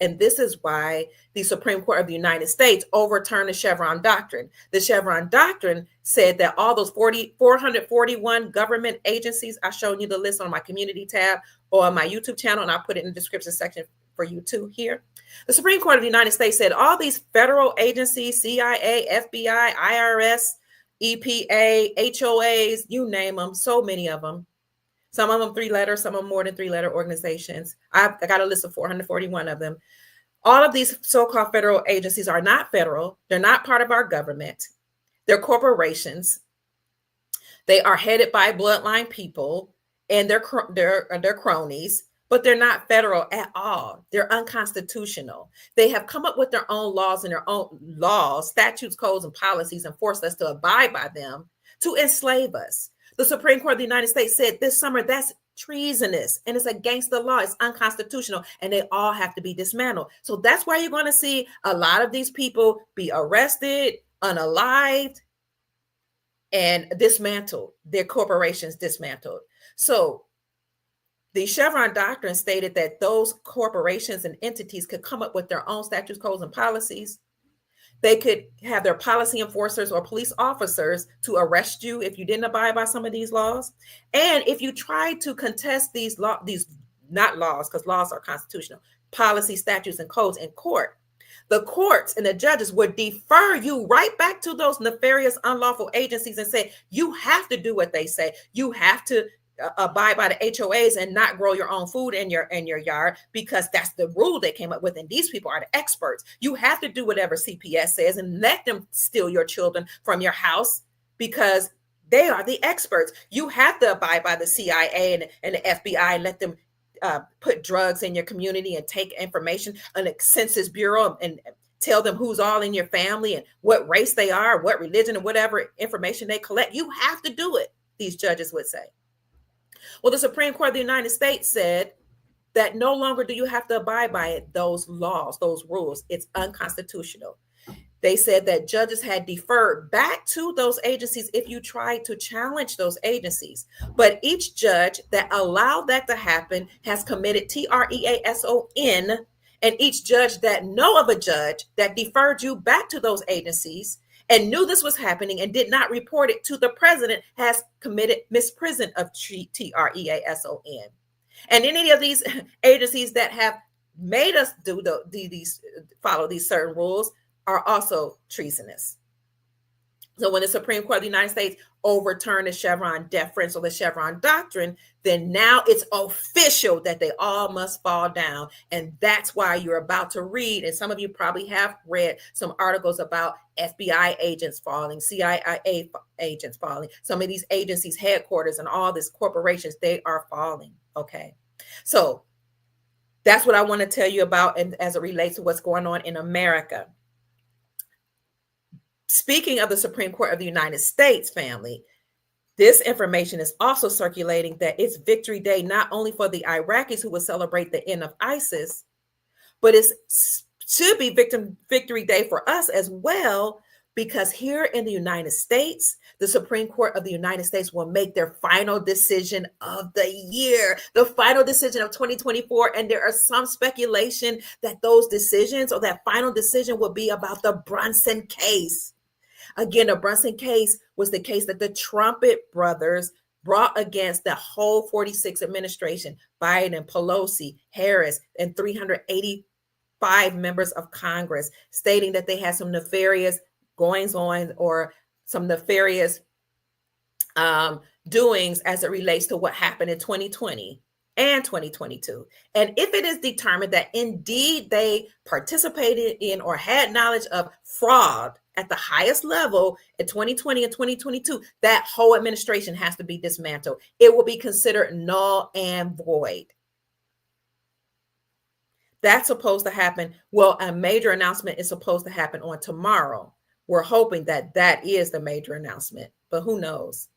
And this is why the Supreme Court of the United States overturned the Chevron Doctrine. The Chevron Doctrine said that all those 441 government agencies, I've shown you the list on my community tab or on my YouTube channel, and I'll put it in the description section for you too here. The Supreme Court of the United States said all these federal agencies, CIA, FBI, IRS, EPA, HOAs, you name them, so many of them. Some of them 3-letter, some of them more than 3-letter organizations. I got a list of 441 of them. All of these so-called federal agencies are not federal. They're not part of our government. They're corporations. They are headed by bloodline people, and they're cronies, but they're not federal at all. They're unconstitutional. They have come up with their own laws and their own laws, statutes, codes, and policies, and forced us to abide by them to enslave us. The Supreme Court of the United States said this summer that's treasonous and it's against the law. It's unconstitutional, and they all have to be dismantled. So that's why you're going to see a lot of these people be arrested, unalived, and dismantled, their corporations dismantled. So the Chevron Doctrine stated that those corporations and entities could come up with their own statutes, codes, and policies. They could have their policy enforcers or police officers to arrest you if you didn't abide by some of these laws. And if you try to contest these not laws, because laws are constitutional, policy, statutes, and codes in court, the courts and the judges would defer you right back to those nefarious, unlawful agencies and say, you have to do what they say. You have to abide by the HOAs and not grow your own food in your yard, because that's the rule they came up with. And these people are the experts. You have to do whatever CPS says and let them steal your children from your house, because they are the experts. You have to abide by the CIA and the FBI and let them put drugs in your community and take information on the Census Bureau and tell them who's all in your family and what race they are, what religion, and whatever information they collect. You have to do it, these judges would say. Well, the Supreme Court of the United States said that no longer do you have to abide by it, those laws, those rules. It's unconstitutional. They said that judges had deferred back to those agencies if you tried to challenge those agencies. But each judge that allowed that to happen has committed treason, and each judge that know of a judge that deferred you back to those agencies and knew this was happening and did not report it to the president has committed misprision of treason. And any of these agencies that have made us do follow these certain rules are also treasonous. So when the Supreme Court of the United States overturned the Chevron deference or the Chevron Doctrine, then now it's official that they all must fall down. And that's why you're about to read, and some of you probably have read some articles about FBI agents falling, CIA agents falling, some of these agencies' headquarters and all these corporations, they are falling. Okay. So that's what I want to tell you about, and as it relates to what's going on in America. Speaking of the Supreme Court of the United States, family, This information is also circulating that it's Victory Day not only for the Iraqis who will celebrate the end of ISIS, but it should be Victory Day for us as well, because here in the United States, the Supreme Court of the United States will make their final decision of the year, the final decision of 2024. And there are some speculation that those decisions, or that final decision, will be about the Brunson case. Again, the Brunson case was the case that the Trumpet brothers brought against the whole 46 administration, Biden, Pelosi, Harris, and 385 members of Congress, stating that they had some nefarious goings on, or some nefarious doings as it relates to what happened in 2020 and 2022. And if it is determined that indeed they participated in or had knowledge of fraud at the highest level in 2020 and 2022, that whole administration has to be dismantled. It will be considered null and void. That's supposed to happen. Well, a major announcement is supposed to happen on tomorrow. We're hoping that that is the major announcement, but who knows?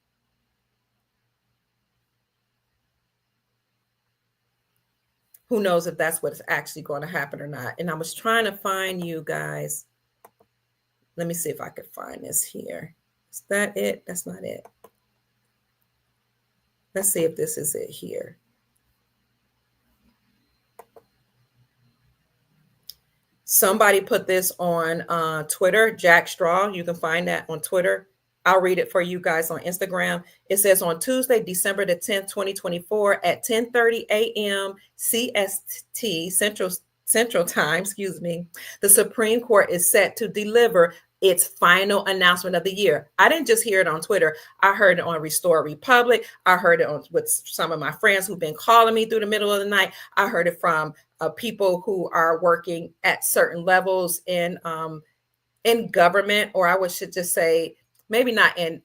Who knows if that's what's actually going to happen or not? And I was trying to find you guys. Let me see if I could find this here. Is that it? That's not it. Let's see if this is it here. Somebody put this on Twitter, Jack Straw. You can find that on Twitter. I'll read it for you guys on Instagram. It says, on Tuesday, December the 10th, 2024 at 10:30 a.m. CST, Central Time, the Supreme Court is set to deliver its final announcement of the year. I didn't just hear it on Twitter. I heard it on Restore Republic. I heard it with some of my friends who've been calling me through the middle of the night. I heard it from people who are working at certain levels in government, or I should just say, maybe not in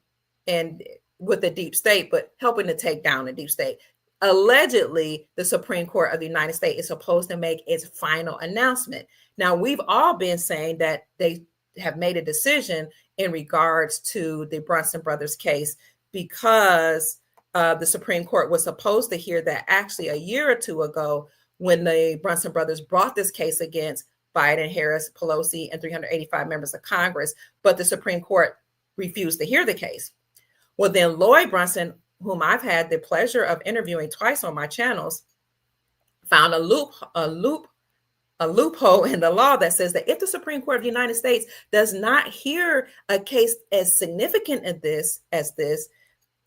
with the deep state, but helping to take down the deep state. Allegedly, the Supreme Court of the United States is supposed to make its final announcement. Now, we've all been saying that they have made a decision in regards to the Brunson brothers case, because the Supreme Court was supposed to hear that actually a year or two ago, when the Brunson brothers brought this case against Biden, Harris, Pelosi, and 385 members of Congress, but the Supreme Court refused to hear the case. Well, then Lloyd Brunson, whom I've had the pleasure of interviewing twice on my channels, found a loophole in the law that says that if the Supreme Court of the United States does not hear a case as significant as this,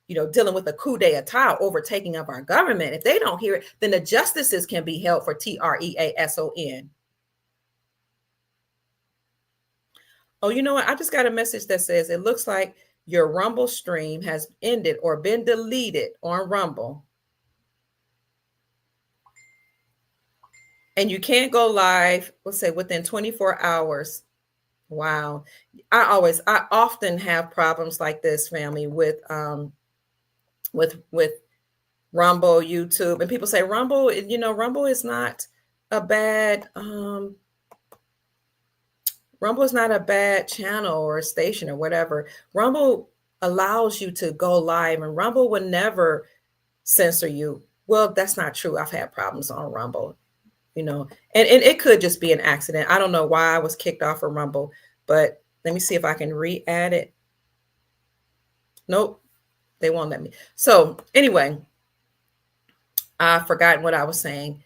dealing with a coup d'etat, overtaking of our government, if they don't hear it, then the justices can be held for treason. Oh, you know what? I just got a message that says it looks like your Rumble stream has ended or been deleted on Rumble. And you can't go live, let's say, within 24 hours. Wow. I often have problems like this, family, with Rumble, YouTube. And people say Rumble, Rumble is not a bad Rumble is not a bad channel or a station or whatever. Rumble allows you to go live, and Rumble will never censor you. Well, that's not true. I've had problems on Rumble, and it could just be an accident. I don't know why I was kicked off of Rumble, but let me see if I can re-add it. Nope, they won't let me. So anyway, I've forgotten what I was saying.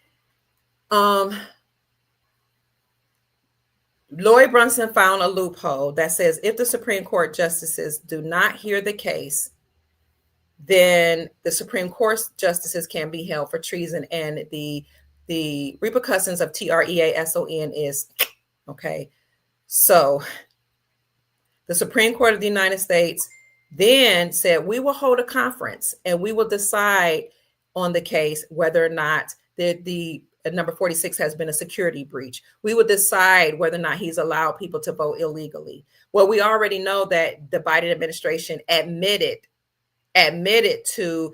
Lloyd Brunson found a loophole that says if the Supreme Court justices do not hear the case, then the Supreme Court justices can be held for treason, and the repercussions of treason is okay. So the Supreme Court of the United States then said, we will hold a conference and we will decide on the case whether or not the number 46 has been a security breach. We would decide whether or not he's allowed people to vote illegally. Well, we already know that the Biden administration admitted to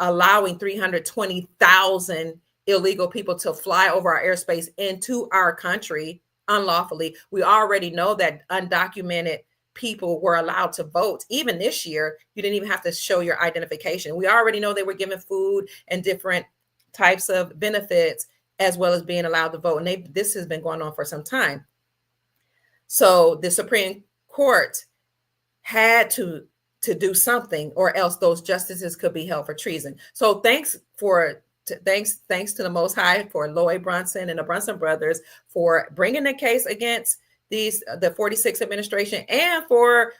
allowing 320,000 illegal people to fly over our airspace into our country unlawfully. We already know that undocumented people were allowed to vote. Even this year, you didn't even have to show your identification. We already know they were given food and different types of benefits, as well as being allowed to vote. And this has been going on for some time. So the Supreme Court had to do something, or else those justices could be held for treason. So thanks to the Most High for Lloyd Brunson and the Brunson brothers for bringing the case against the 46th administration, and for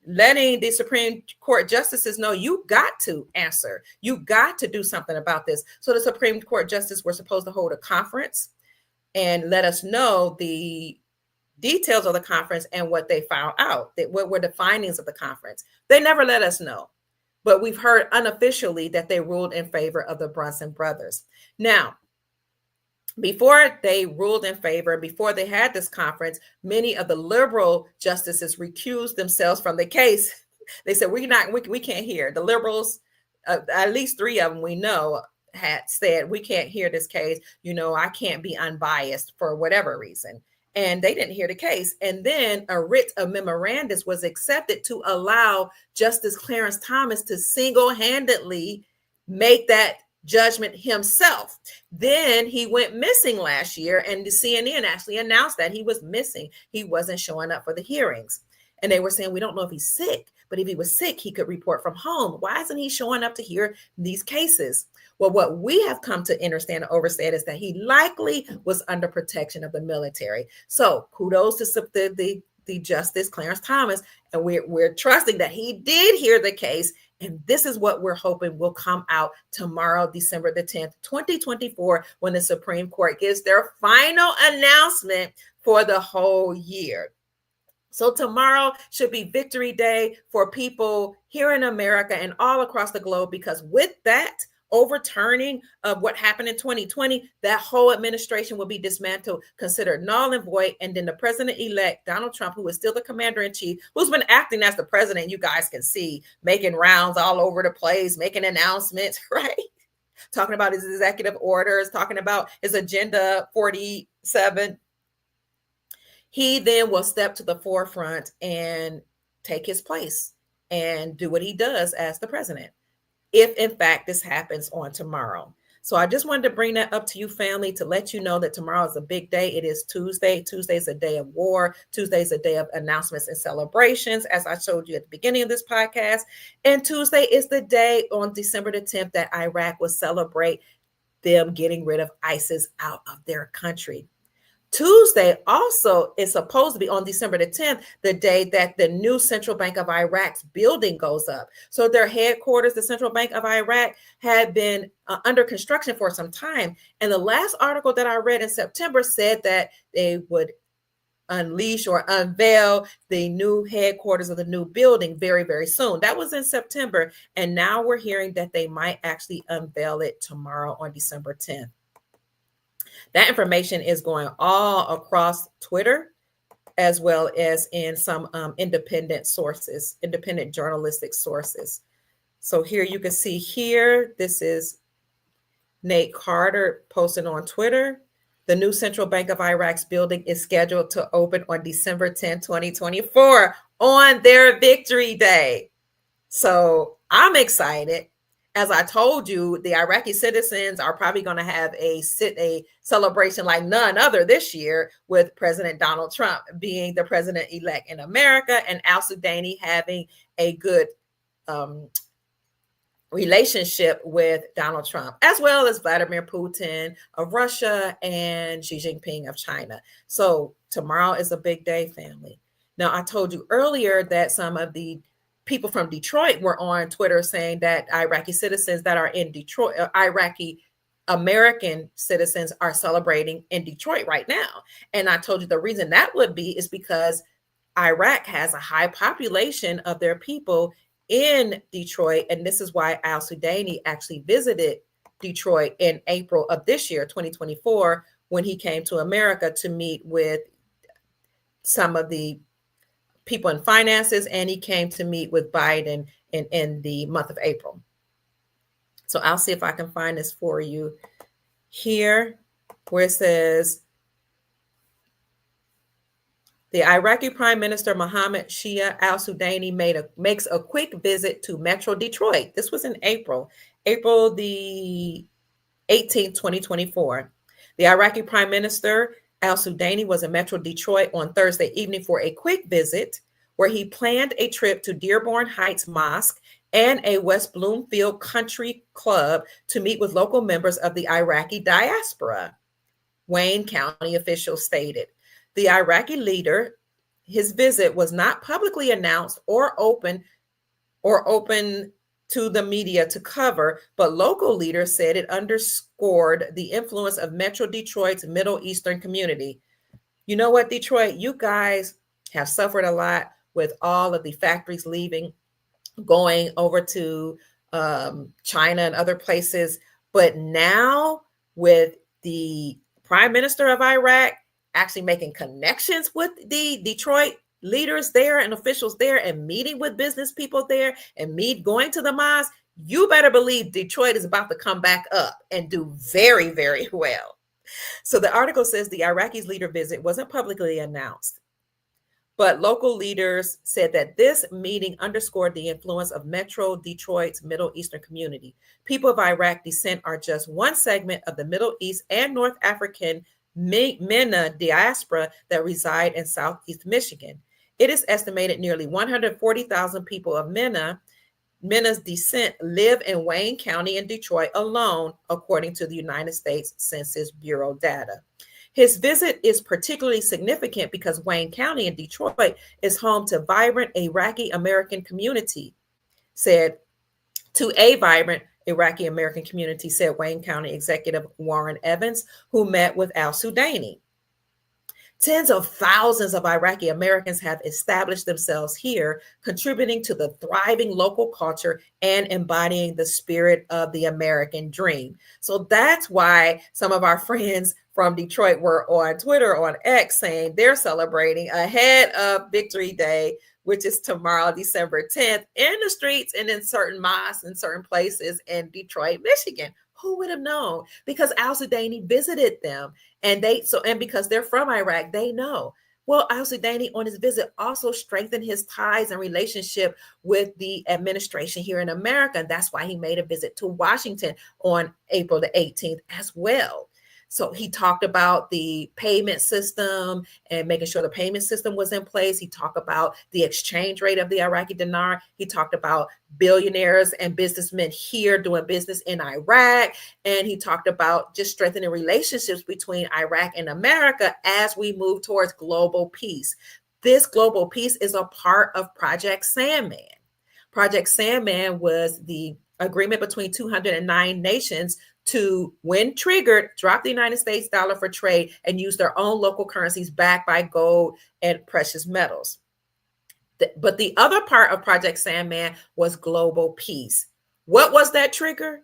letting the Supreme Court justices know you got to answer. You got to do something about this. So the Supreme Court justices were supposed to hold a conference and let us know the details of the conference and what they found out, what were the findings of the conference. They never let us know, but we've heard unofficially that they ruled in favor of the Brunson brothers. Now, before they ruled in favor, before they had this conference, many of the liberal justices recused themselves from the case. They said, we can't hear. The liberals, at least 3 of them we know, had said, we can't hear this case. I can't be unbiased for whatever reason. And they didn't hear the case. And then a writ of memorandus was accepted to allow Justice Clarence Thomas to single-handedly make that judgment himself. Then he went missing last year, and the CNN actually announced that he was missing. He wasn't showing up for the hearings. And they were saying, we don't know if he's sick, but if he was sick, he could report from home. Why isn't he showing up to hear these cases? Well, what we have come to understand and overstand is that he likely was under protection of the military. So kudos to the Justice Clarence Thomas, and we're trusting that he did hear the case. And this is what we're hoping will come out tomorrow, December the 10th, 2024, when the Supreme Court gives their final announcement for the whole year. So tomorrow should be Victory Day for people here in America and all across the globe, because with that overturning of what happened in 2020, that whole administration will be dismantled, considered null and void. And then the president-elect, Donald Trump, who is still the commander-in-chief, who's been acting as the president, you guys can see, making rounds all over the place, making announcements, right? Talking about his executive orders, talking about his Agenda 47. He then will step to the forefront and take his place and do what he does as the president, if in fact this happens on tomorrow. So I just wanted to bring that up to you, family, to let you know that tomorrow is a big day. It is Tuesday. Tuesday is a day of war. Tuesday is a day of announcements and celebrations, as I showed you at the beginning of this podcast. And Tuesday is the day on December the 10th that Iraq will celebrate them getting rid of ISIS out of their country. Tuesday also is supposed to be, on December the 10th, the day that the new Central Bank of Iraq's building goes up. So their headquarters, the Central Bank of Iraq, had been under construction for some time. And the last article that I read in September said that they would unleash or unveil the new headquarters of the new building very, very soon. That was in September. And now we're hearing that they might actually unveil it tomorrow on December 10th. That information is going all across Twitter, as well as in some independent sources, independent journalistic sources. So here you can see here, this is Nate Carter posting on Twitter. The new Central Bank of Iraq's building is scheduled to open on December 10, 2024, on their Victory Day. So I'm excited. As I told you, the Iraqi citizens are probably going to have a celebration like none other this year, with President Donald Trump being the president-elect in America, and al-Sudani having a good relationship with Donald Trump, as well as Vladimir Putin of Russia and Xi Jinping of China. So tomorrow is a big day, family. Now, I told you earlier that some of the people from Detroit were on Twitter saying that Iraqi citizens that are in Detroit, Iraqi American citizens, are celebrating in Detroit right now. And I told you the reason that would be is because Iraq has a high population of their people in Detroit. And this is why al-Sudani actually visited Detroit in April of this year, 2024, when he came to America to meet with some of the people in finances, and he came to meet with Biden in the month of April. So I'll see if I can find this for you here, where it says, The Iraqi Prime Minister Mohammed Shia al-Sudani makes a quick visit to Metro Detroit. This was in April the 18th, 2024. The Iraqi Prime Minister al-Sudani was in Metro Detroit on Thursday evening for a quick visit where he planned a trip to Dearborn Heights Mosque and a West Bloomfield Country Club to meet with local members of the Iraqi diaspora, Wayne County officials stated. The Iraqi leader, his visit was not publicly announced or open to the media to cover, but local leaders said it underscored the influence of Metro Detroit's Middle Eastern community. You know what, Detroit, you guys have suffered a lot with all of the factories leaving, going over to China and other places. But now with the Prime Minister of Iraq actually making connections with the Detroit leaders there and officials there and meeting with business people there and going to the mosque, you better believe Detroit is about to come back up and do very, very well. So the article says the Iraqis' leader visit wasn't publicly announced, but local leaders said that this meeting underscored the influence of Metro Detroit's Middle Eastern community. People of Iraq descent are just one segment of the Middle East and North African MENA diaspora that reside in Southeast Michigan. It is estimated nearly 140,000 people of MENA's descent live in Wayne County and Detroit alone, according to the United States Census Bureau data. His visit is particularly significant because Wayne County in Detroit is home to vibrant Iraqi American community, said Wayne County Executive Warren Evans, who met with al-Sudani. Tens of thousands of Iraqi Americans have established themselves here, contributing to the thriving local culture and embodying the spirit of the American dream. So that's why some of our friends from Detroit were on Twitter, on X, saying they're celebrating ahead of Victory Day, which is tomorrow, December 10th, in the streets and in certain mosques and certain places in Detroit, Michigan. Who would have known? Because al-Sudani visited them, and because they're from Iraq, they know. Well, al-Sudani on his visit also strengthened his ties and relationship with the administration here in America. And that's why he made a visit to Washington on April the 18th as well. So he talked about the payment system and making sure the payment system was in place. He talked about the exchange rate of the Iraqi dinar. He talked about billionaires and businessmen here doing business in Iraq. And he talked about just strengthening relationships between Iraq and America as we move towards global peace. This global peace is a part of Project Sandman. Project Sandman was the agreement between 209 nations to, when triggered, drop the United States dollar for trade and use their own local currencies backed by gold and precious metals. But the other part of Project Sandman was global peace. What was that trigger?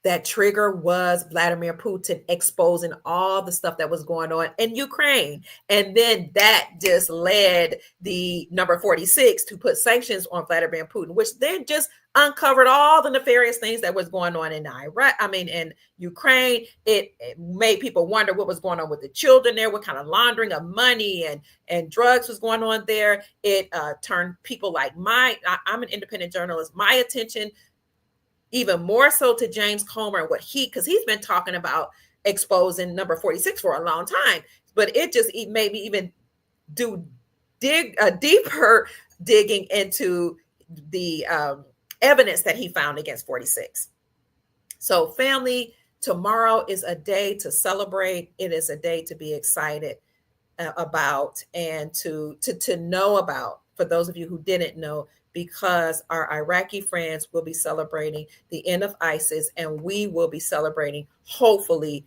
That trigger was Vladimir Putin exposing all the stuff that was going on in Ukraine. And then that just led the number 46 to put sanctions on Vladimir Putin, which then just uncovered all the nefarious things that was going on in in Ukraine. It made people wonder what was going on with the children there, what kind of laundering of money and drugs was going on there. It turned people like I'm an independent journalist, my attention even more so to James Comer and because he's been talking about exposing number 46 for a long time, but it just made me even dig a deeper digging into the evidence that he found against 46. So family, tomorrow is a day to celebrate. It is a day to be excited about and to know about, for those of you who didn't know, because our Iraqi friends will be celebrating the end of ISIS, and we will be celebrating, hopefully,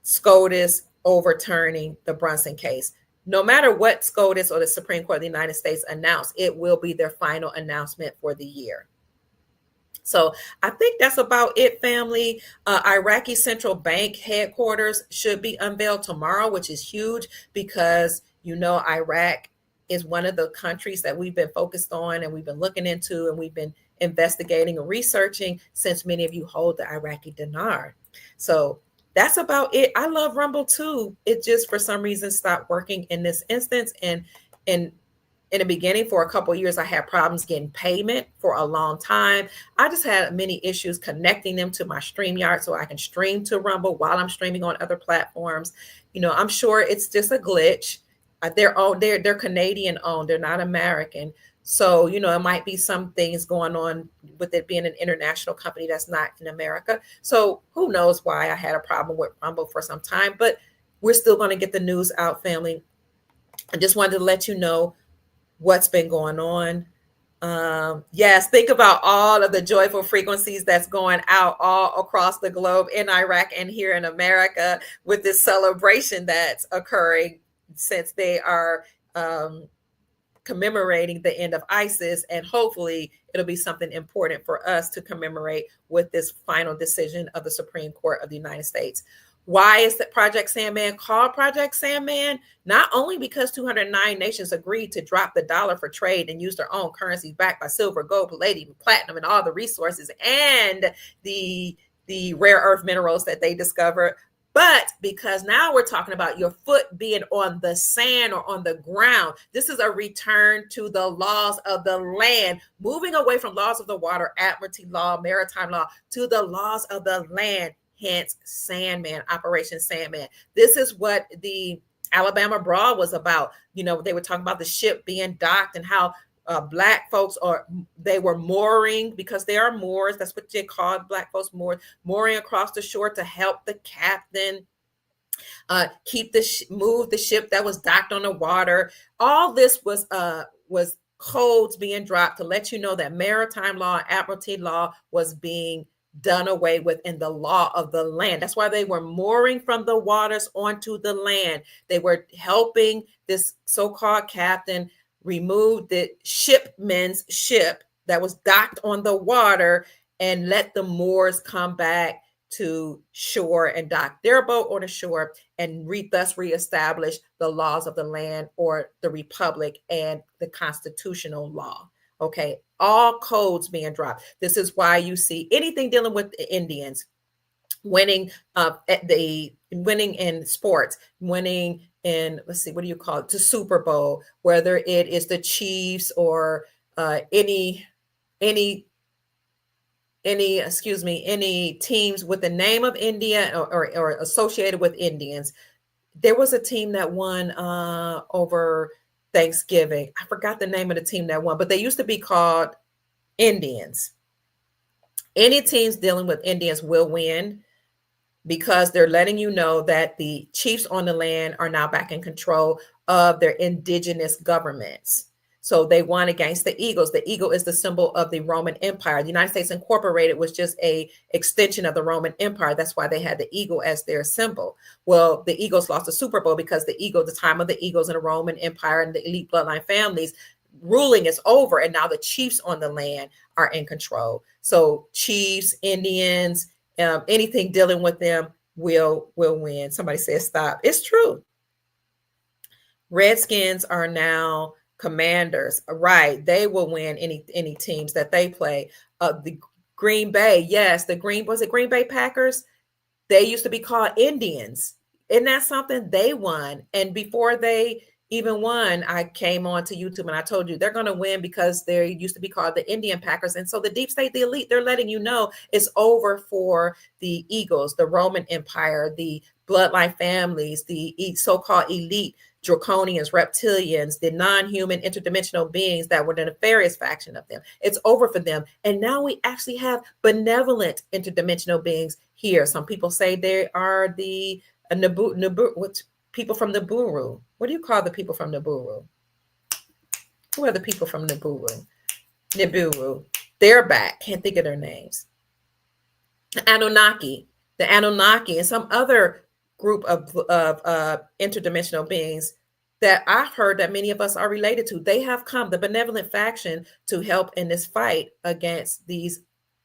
SCOTUS overturning the Brunson case. No matter what SCOTUS or the Supreme Court of the United States announce, it will be their final announcement for the year. So I think that's about it, family. Iraqi Central Bank headquarters should be unveiled tomorrow, which is huge because, Iraq is one of the countries that we've been focused on and we've been looking into and we've been investigating and researching since many of you hold the Iraqi dinar. So that's about it. I love Rumble too. It just for some reason stopped working in this instance. And in the beginning, for a couple of years, I had problems getting payment for a long time. I just had many issues connecting them to my StreamYard so I can stream to Rumble while I'm streaming on other platforms. I'm sure it's just a glitch. They're Canadian owned. They're not American. So, it might be some things going on with it being an international company that's not in America. So who knows why I had a problem with Rumble for some time, but we're still going to get the news out, family. I just wanted to let you know what's been going on. Yes, think about all of the joyful frequencies that's going out all across the globe in Iraq and here in America with this celebration that's occurring since they are commemorating the end of ISIS, and hopefully it'll be something important for us to commemorate with this final decision of the Supreme Court of the United States. Why is the Project Sandman called Project Sandman? Not only because 209 nations agreed to drop the dollar for trade and use their own currencies backed by silver, gold, palladium, platinum, and all the resources and the rare earth minerals that they discovered, but because now we're talking about your foot being on the sand or on the ground. This is a return to the laws of the land, moving away from laws of the water, admiralty law, maritime law, to the laws of the land. Hence, Sandman, Operation Sandman. This is what the Alabama Brawl was about. They were talking about the ship being docked and how Black folks they were mooring, because they are Moors. That's what they called Black folks, mooring across the shore to help the captain move the ship that was docked on the water. All this was codes being dropped to let you know that maritime law, admiralty law was being done away with in the law of the land. That's why they were mooring from the waters onto the land. They were helping this so-called captain remove the shipman's ship that was docked on the water and let the Moors come back to shore and dock their boat on the shore and thus reestablish the laws of the land, or the republic, and the constitutional law. Okay, all codes being dropped. This is why you see anything dealing with the Indians winning winning in sports, winning in, let's see, what do you call it, the Super Bowl, whether it is the Chiefs or any teams with the name of India or associated with Indians. There was a team that won over Thanksgiving. I forgot the name of the team that won, but they used to be called Indians. Any teams dealing with Indians will win, because they're letting you know that the chiefs on the land are now back in control of their indigenous governments. So they won against the eagles. The eagle is the symbol of the Roman Empire. The United States Incorporated was just a extension of the Roman Empire. That's why they had the eagle as their symbol. Well, the Eagles lost the Super Bowl because the time of the Eagles in the Roman Empire and the elite bloodline families ruling is over, and now the chiefs on the land are in control. So chiefs, Indians, anything dealing with them will win. Somebody says stop. It's true. Redskins are now Commanders, right? They will win any teams that they play. The Green Bay, yes, was it Green Bay Packers? They used to be called Indians. Isn't that something? They won, and before they even won, I came on to YouTube and I told you they're going to win because they used to be called the Indian Packers. And so the deep state, the elite, they're letting you know it's over for the Eagles, the Roman Empire, the bloodline families, the so-called elite, draconians, reptilians, the non-human interdimensional beings that were the nefarious faction of them. It's over for them. And now we actually have benevolent interdimensional beings here. Some people say they are the people from Nibiru. What do you call the people from Nibiru? Who are the people from Nibiru? Nibiru. They're back. Can't think of their names. The Anunnaki, and some other group of interdimensional beings that I've heard that many of us are related to. They have come, the benevolent faction, to help in this fight against these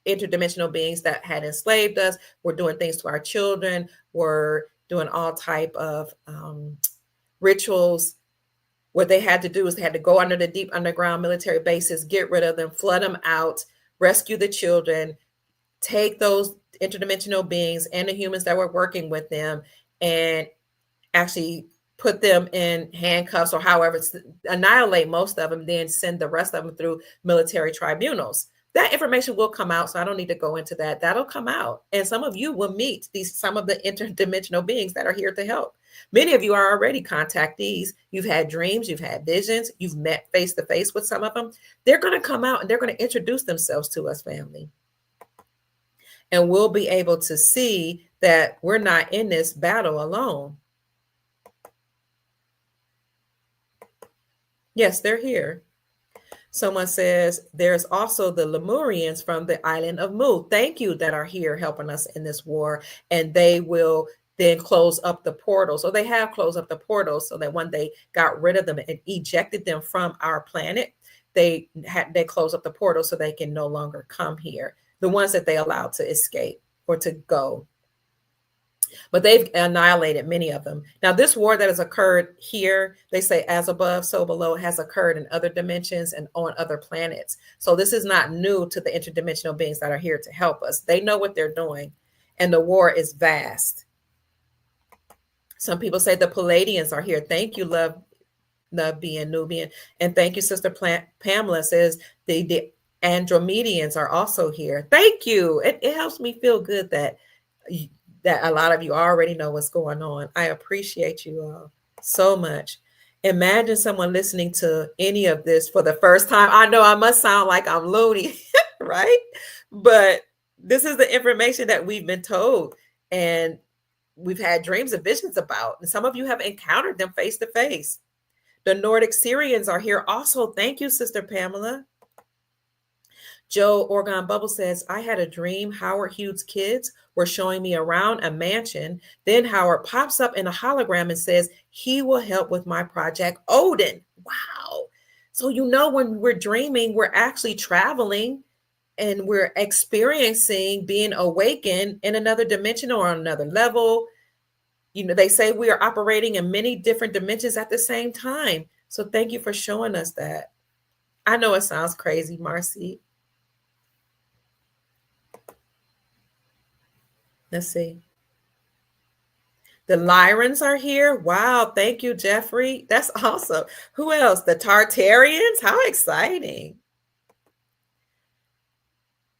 interdimensional beings that had enslaved us, were doing things to our children, were doing all type of rituals. What they had to do is they had to go under the deep underground military bases, get rid of them, flood them out, rescue the children, take those interdimensional beings and the humans that were working with them, and actually put them in handcuffs or however, annihilate most of them, then send the rest of them through military tribunals. That information will come out, so I don't need to go into that. That'll come out, and some of you will meet some of the interdimensional beings that are here to help. Many of you are already contactees. You've had dreams, you've had visions, you've met face to face with some of them. They're going to come out and they're going to introduce themselves to us, family. And we'll be able to see that we're not in this battle alone. Yes, they're here. Someone says there's also the Lemurians from the island of Mu. Thank you, that are here helping us in this war. And they will then close up the portals. So they have closed up the portals so that when they got rid of them and ejected them from our planet, they closed up the portal so they can no longer come here. The ones that they allowed to escape or to go. But they've annihilated many of them. Now, this war that has occurred here, they say as above, so below, has occurred in other dimensions and on other planets. So this is not new to the interdimensional beings that are here to help us. They know what they're doing, and the war is vast. Some people say the Palladians are here. Thank you, love being Nubian. And thank you, Sister Pamela says the Andromedians are also here. Thank you. It helps me feel good that a lot of you already know what's going on. I appreciate you all so much. Imagine someone listening to any of this for the first time. I know I must sound like I'm loony, right? But this is the information that we've been told, and we've had dreams and visions about. And some of you have encountered them face to face. The Nordic Syrians are here also. Thank you, Sister Pamela. Joe Oregon Bubble says, I had a dream Howard Hughes' kids were showing me around a mansion. Then Howard pops up in a hologram and says, he will help with my project Odin. Wow. So, when we're dreaming, we're actually traveling and we're experiencing being awakened in another dimension or on another level. They say we are operating in many different dimensions at the same time. So thank you for showing us that. I know it sounds crazy, Marcy. Let's see. The Lyrans are here. Wow. Thank you, Jeffrey. That's awesome. Who else? The Tartarians. How exciting.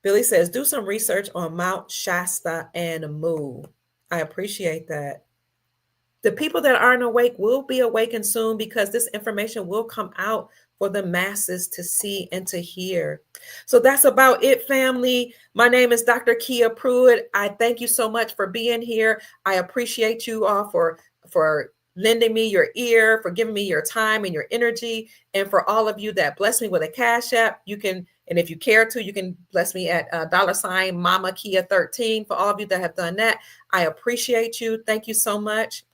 Billy says, do some research on Mount Shasta and Mu. I appreciate that. The people that aren't awake will be awakened soon, because this information will come out for the masses to see and to hear. So that's about it, family. My name is Dr. Kia Pruitt. I thank you so much for being here. I appreciate you all for lending me your ear, for giving me your time and your energy. And for all of you that bless me with a Cash App, you can, and if you care to, you can bless me at $ Mama Kia 13. For all of you that have done that, I appreciate you. Thank you so much.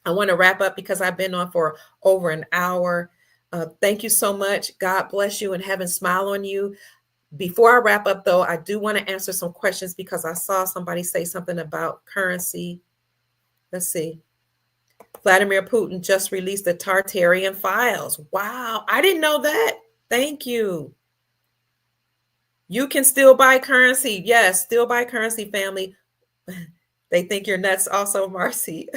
I want to wrap up because I've been on for over an hour. Thank you so much. God bless you and heaven smile on you. Before I wrap up, though, I do want to answer some questions because I saw somebody say something about currency. Let's see. Vladimir Putin just released the Tartarian files. Wow. I didn't know that. Thank you. You can still buy currency. Yes, still buy currency, family. They think you're nuts also, Marcy.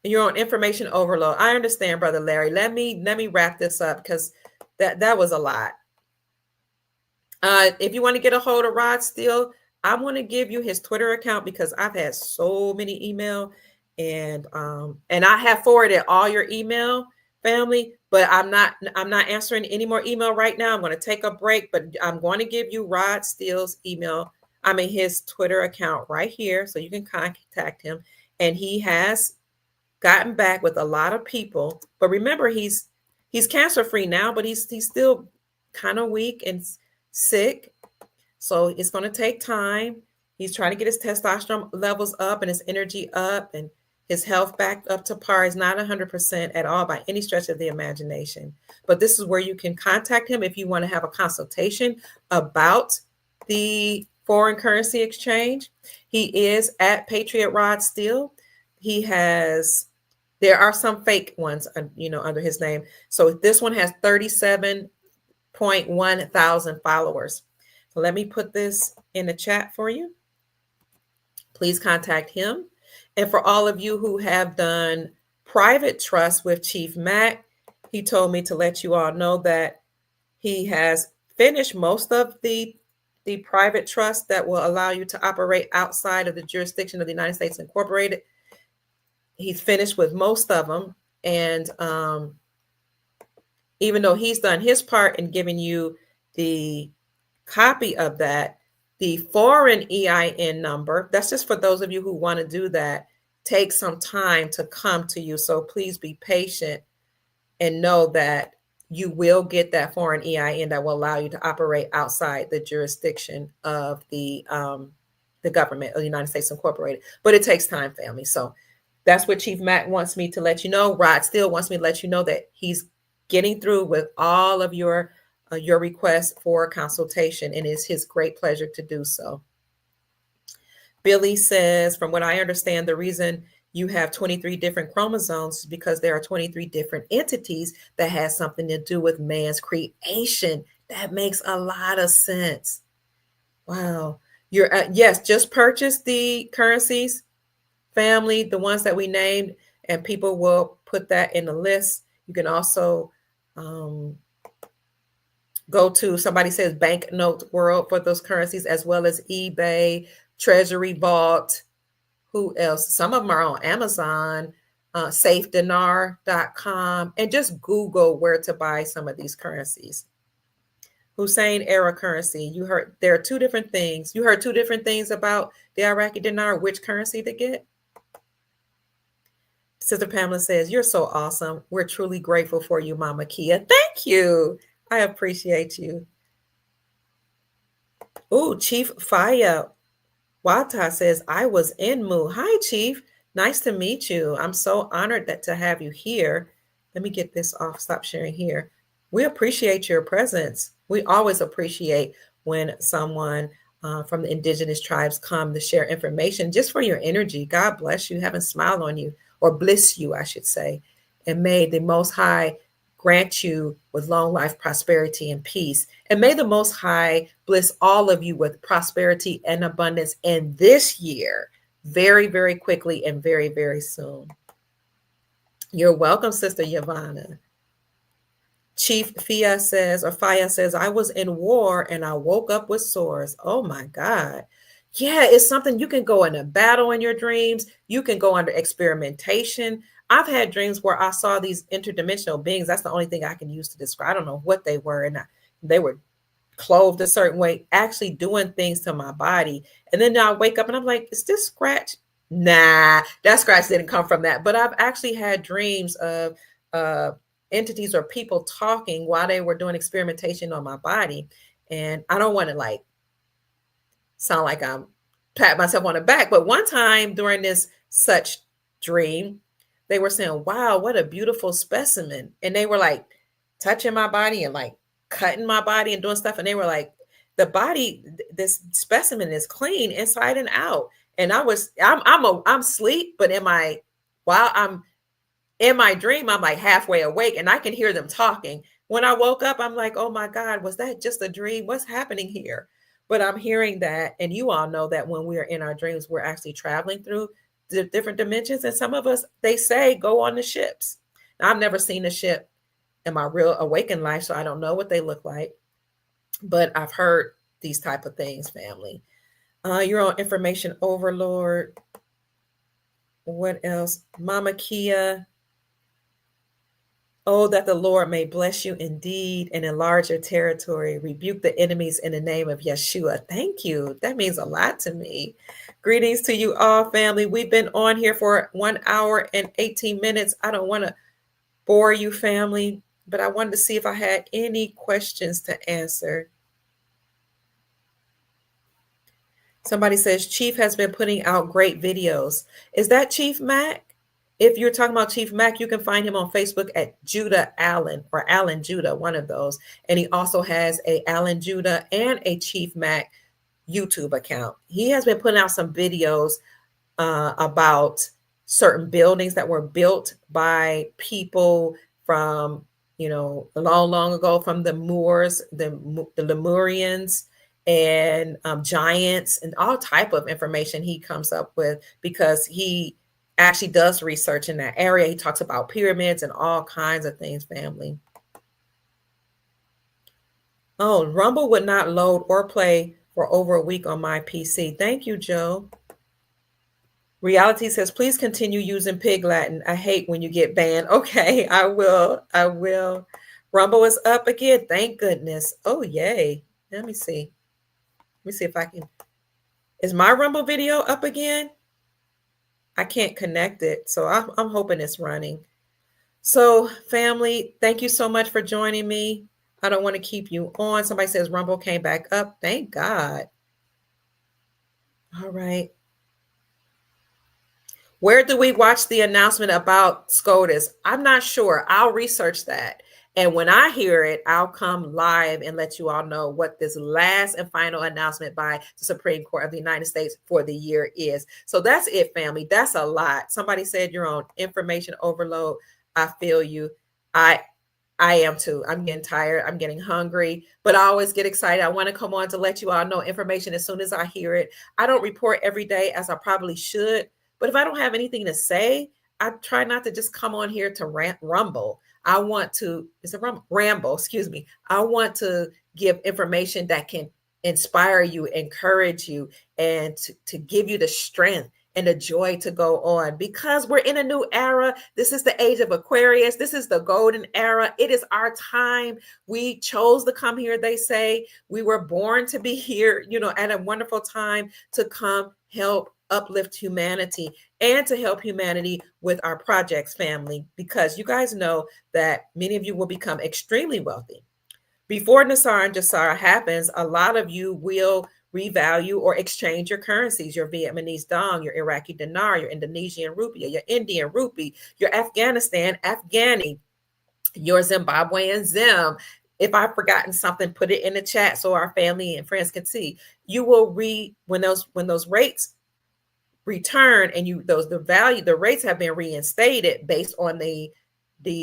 You're on information overload. I understand, Brother Larry. Let me wrap this up because that was a lot. If you want to get a hold of Rod Steele, I want to give you his Twitter account because I've had so many email, and I have forwarded all your email, family, but I'm not answering any more email right now. I'm going to take a break, but I'm going to give you Rod Steele's email. His Twitter account right here, so you can contact him. And he has gotten back with a lot of people, but remember, he's cancer free now, but he's still kind of weak and sick, so it's going to take time. He's trying to get his testosterone levels up and his energy up and his health back up to par. Is not 100% at all by any stretch of the imagination, but this is where you can contact him if you want to have a consultation about the foreign currency exchange. He is at Patriot Rod Steele. There are some fake ones, under his name. So this one has 37.1 thousand followers. So let me put this in the chat for you. Please contact him. And for all of you who have done private trust with Chief Mack, he told me to let you all know that he has finished most of the private trust that will allow you to operate outside of the jurisdiction of the United States Incorporated. He's finished with most of them. And even though he's done his part in giving you the copy of that, the foreign EIN number, that's just for those of you who want to do that, takes some time to come to you. So please be patient and know that you will get that foreign EIN that will allow you to operate outside the jurisdiction of the government of the United States Incorporated. But it takes time, family. So that's what Chief Mack wants me to let you know. Rod still wants me to let you know that he's getting through with all of your requests for consultation, and it's his great pleasure to do so. Billy says, from what I understand, the reason you have 23 different chromosomes is because there are 23 different entities that has something to do with man's creation. That makes a lot of sense. Wow. You're yes, just purchase the currencies, family, the ones that we named, and people will put that in the list. You can also go to, somebody says Banknote World for those currencies, as well as eBay, Treasury Vault. Who else? Some of them are on Amazon, safedinar.com, and just Google where to buy some of these currencies. Hussein era currency. You heard there are two different things. You heard two different things about the Iraqi dinar, which currency to get. Sister Pamela says, you're so awesome. We're truly grateful for you, Mama Kia. Thank you. I appreciate you. Oh, Chief Faya Wata says, I was in Mu. Hi, Chief. Nice to meet you. I'm so honored to have you here. Let me get this off. Stop sharing here. We appreciate your presence. We always appreciate when someone from the indigenous tribes come to share information just for your energy. God bless you. Have a smile on you, or bless you, I should say. And may the Most High grant you with long life, prosperity, and peace. And may the Most High bless all of you with prosperity and abundance in this year, very, very quickly and very, very soon. You're welcome, Sister Yavana. Chief Fia says, I was in war and I woke up with sores. Oh my God. Yeah, it's something you can go in a battle in your dreams. You can go under experimentation. I've had dreams where I saw these interdimensional beings. That's the only thing I can use to describe. I don't know what they were. And they were clothed a certain way, actually doing things to my body. And then I wake up and I'm like, is this scratch? Nah, that scratch didn't come from that. But I've actually had dreams of entities or people talking while they were doing experimentation on my body. And I don't want to sound like I'm pat myself on the back. But one time during this such dream, they were saying, wow, what a beautiful specimen. And they were touching my body and cutting my body and doing stuff. And they were like, the body, this specimen is clean inside and out. And I'm asleep, but while I'm in my dream, I'm halfway awake and I can hear them talking. When I woke up, I'm like, oh my God, was that just a dream? What's happening here? But I'm hearing that. And you all know that when we're in our dreams, we're actually traveling through the different dimensions. And some of us, they say, go on the ships. Now, I've never seen a ship in my real awakened life, so I don't know what they look like. But I've heard these type of things, family. You're on information overload. What else? Mama Kia. Oh, that the Lord may bless you indeed and enlarge your territory. Rebuke the enemies in the name of Yeshua. Thank you. That means a lot to me. Greetings to you all, family. We've been on here for 1 hour and 18 minutes. I don't want to bore you, family, but I wanted to see if I had any questions to answer. Somebody says, Chief has been putting out great videos. Is that Chief Mack? If you're talking about Chief Mack, you can find him on Facebook at Judah Allen or Allen Judah, one of those. And he also has a Allen Judah and a Chief Mack YouTube account. He has been putting out some videos about certain buildings that were built by people from, long ago, from the Moors, the Lemurians, and giants, and all type of information he comes up with, because he actually does research in that area. He talks about pyramids and all kinds of things, family. Oh, Rumble would not load or play for over a week on my PC. Thank you, Joe. Reality says, please continue using Pig Latin. I hate when you get banned. Okay, I will. I will. Rumble is up again. Thank goodness. Oh, yay. Let me see. Let me see if I can. Is my Rumble video up again? I can't connect it. So I'm hoping it's running. So, family, thank you so much for joining me. I don't want to keep you on. Somebody says Rumble came back up. Thank God. All right. Where do we watch the announcement about SCOTUS? I'm not sure. I'll research that. And when I hear it, I'll come live and let you all know what this last and final announcement by the Supreme Court of the United States for the year is. So that's it, family. That's a lot. Somebody said you're on information overload. I feel you. I am too. I'm getting tired. I'm getting hungry, but I always get excited. I want to come on to let you all know information as soon as I hear it. I don't report every day as I probably should, but if I don't have anything to say, I try not to just come on here to rumble. I want to, it's a ramble, excuse me. I want to give information that can inspire you, encourage you, and to give you the strength and the joy to go on, because we're in a new era. This is the age of Aquarius. This is the golden era. It is our time. We chose to come here, they say. We were born to be here, at a wonderful time to come help uplift humanity and to help humanity with our projects, family, because you guys know that many of you will become extremely wealthy. Before Nassar and Jassara happens, a lot of you will revalue or exchange your currencies, your Vietnamese dong, your Iraqi dinar, your Indonesian rupiah, your Indian rupee, your Afghanistan Afghani, your Zimbabwean Zim. If I've forgotten something, put it in the chat so our family and friends can see. You will when those rates return and the rates have been reinstated based on the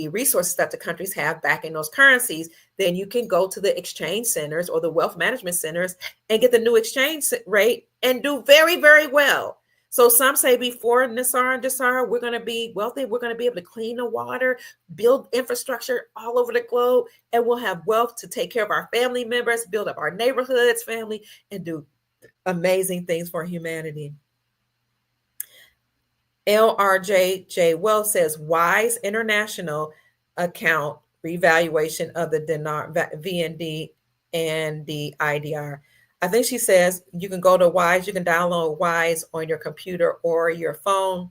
resources that the countries have back in those currencies, then you can go to the exchange centers or the wealth management centers and get the new exchange rate and do very, very well. So some say before Nassar and Jassara, we're going to be wealthy. We're going to be able to clean the water, build infrastructure all over the globe, and we'll have wealth to take care of our family members, build up our neighborhoods, family, and do amazing things for humanity. LRJJ Wells says Wise International account revaluation of the dinar, VND, and the IDR. I think she says you can go to Wise, you can download Wise on your computer or your phone,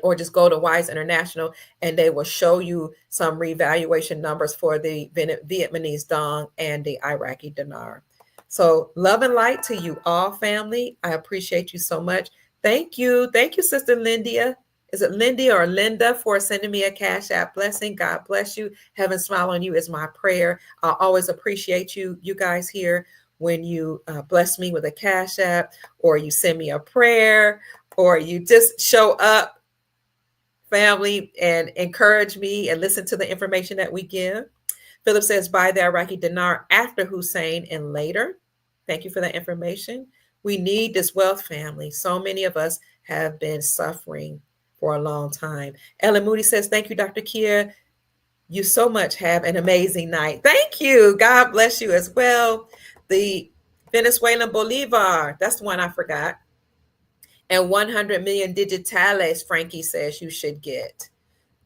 or just go to Wise International and they will show you some revaluation numbers for the Vietnamese dong and the Iraqi dinar. So love and light to you all, family. I appreciate you so much. Thank you. Thank you, Sister Lindia. Is it Lindy or Linda for sending me a Cash App blessing? God bless you. Heaven smile on you is my prayer. I always appreciate you guys here when you bless me with a Cash App, or you send me a prayer, or you just show up, family, and encourage me and listen to the information that we give. Philip says, buy the Iraqi dinar after Hussein and later. Thank you for that information. We need this wealth, family. So many of us have been suffering for a long time. Ellen Moody says, thank you, Dr. Kia. You so much have an amazing night. Thank you. God bless you as well. The Venezuelan Bolivar, that's the one I forgot. And 100 million digitales, Frankie says you should get.